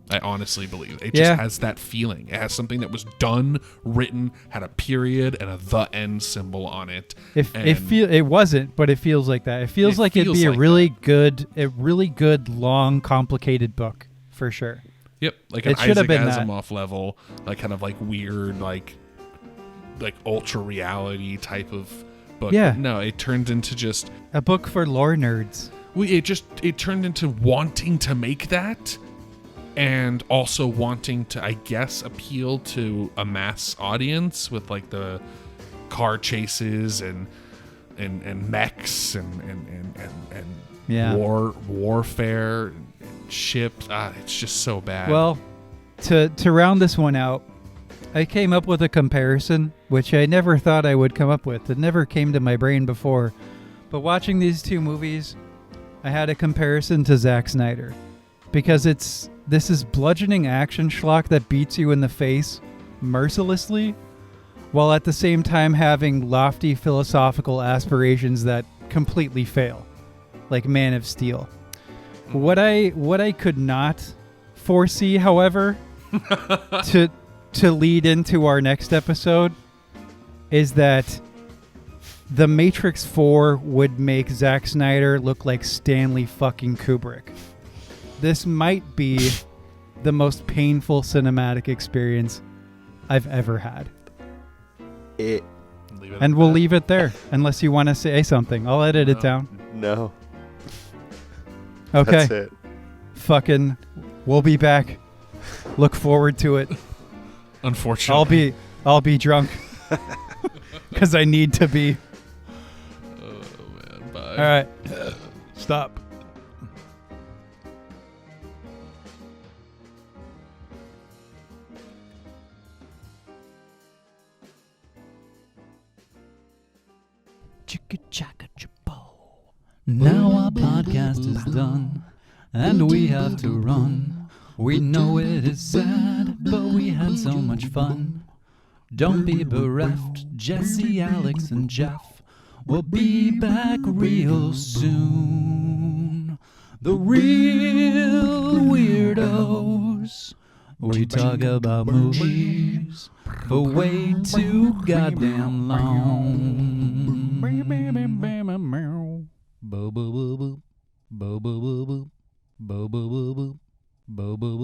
I honestly believe it just has that feeling. It has something that was done, written, had a period and a the end symbol on it. It wasn't, but it feels like that. It feels like it'd be a really good, long, complicated book for sure. Yep, like an Isaac Asimov level, like kind of like weird, like ultra reality type of book. Yeah. But no, it turned into just a book for lore nerds. It turned into wanting to make that. And also wanting to, I guess, appeal to a mass audience with like the car chases and mechs and warfare and ships. It's just so bad. Well, to round this one out, I came up with a comparison which I never thought I would come up with. It never came to my brain before. But watching these 2 movies, I had a comparison to Zack Snyder, because this is bludgeoning action schlock that beats you in the face mercilessly, while at the same time having lofty philosophical aspirations that completely fail, like Man of Steel. What I could not foresee, however, to lead into our next episode, is that The Matrix 4 would make Zack Snyder look like Stanley fucking Kubrick. This might be the most painful cinematic experience I've ever had. And we'll leave it there, unless you want to say something. I'll edit it down. No. Okay. That's it. Fucking, we'll be back. Look forward to it. Unfortunately. I'll be drunk. Because I need to be. Oh, man. Bye. All right. Stop. chicka chaka chapo. Now our podcast is done, and we have to run. We know it is sad, but we had so much fun. Don't be bereft, Jesse, Alex, and Jeff. We'll be back real soon. The Reel Weirdos. We talk about movies for way too goddamn long. Bo bo bo bo bo bo bo bo bo bo bo bo bo bo.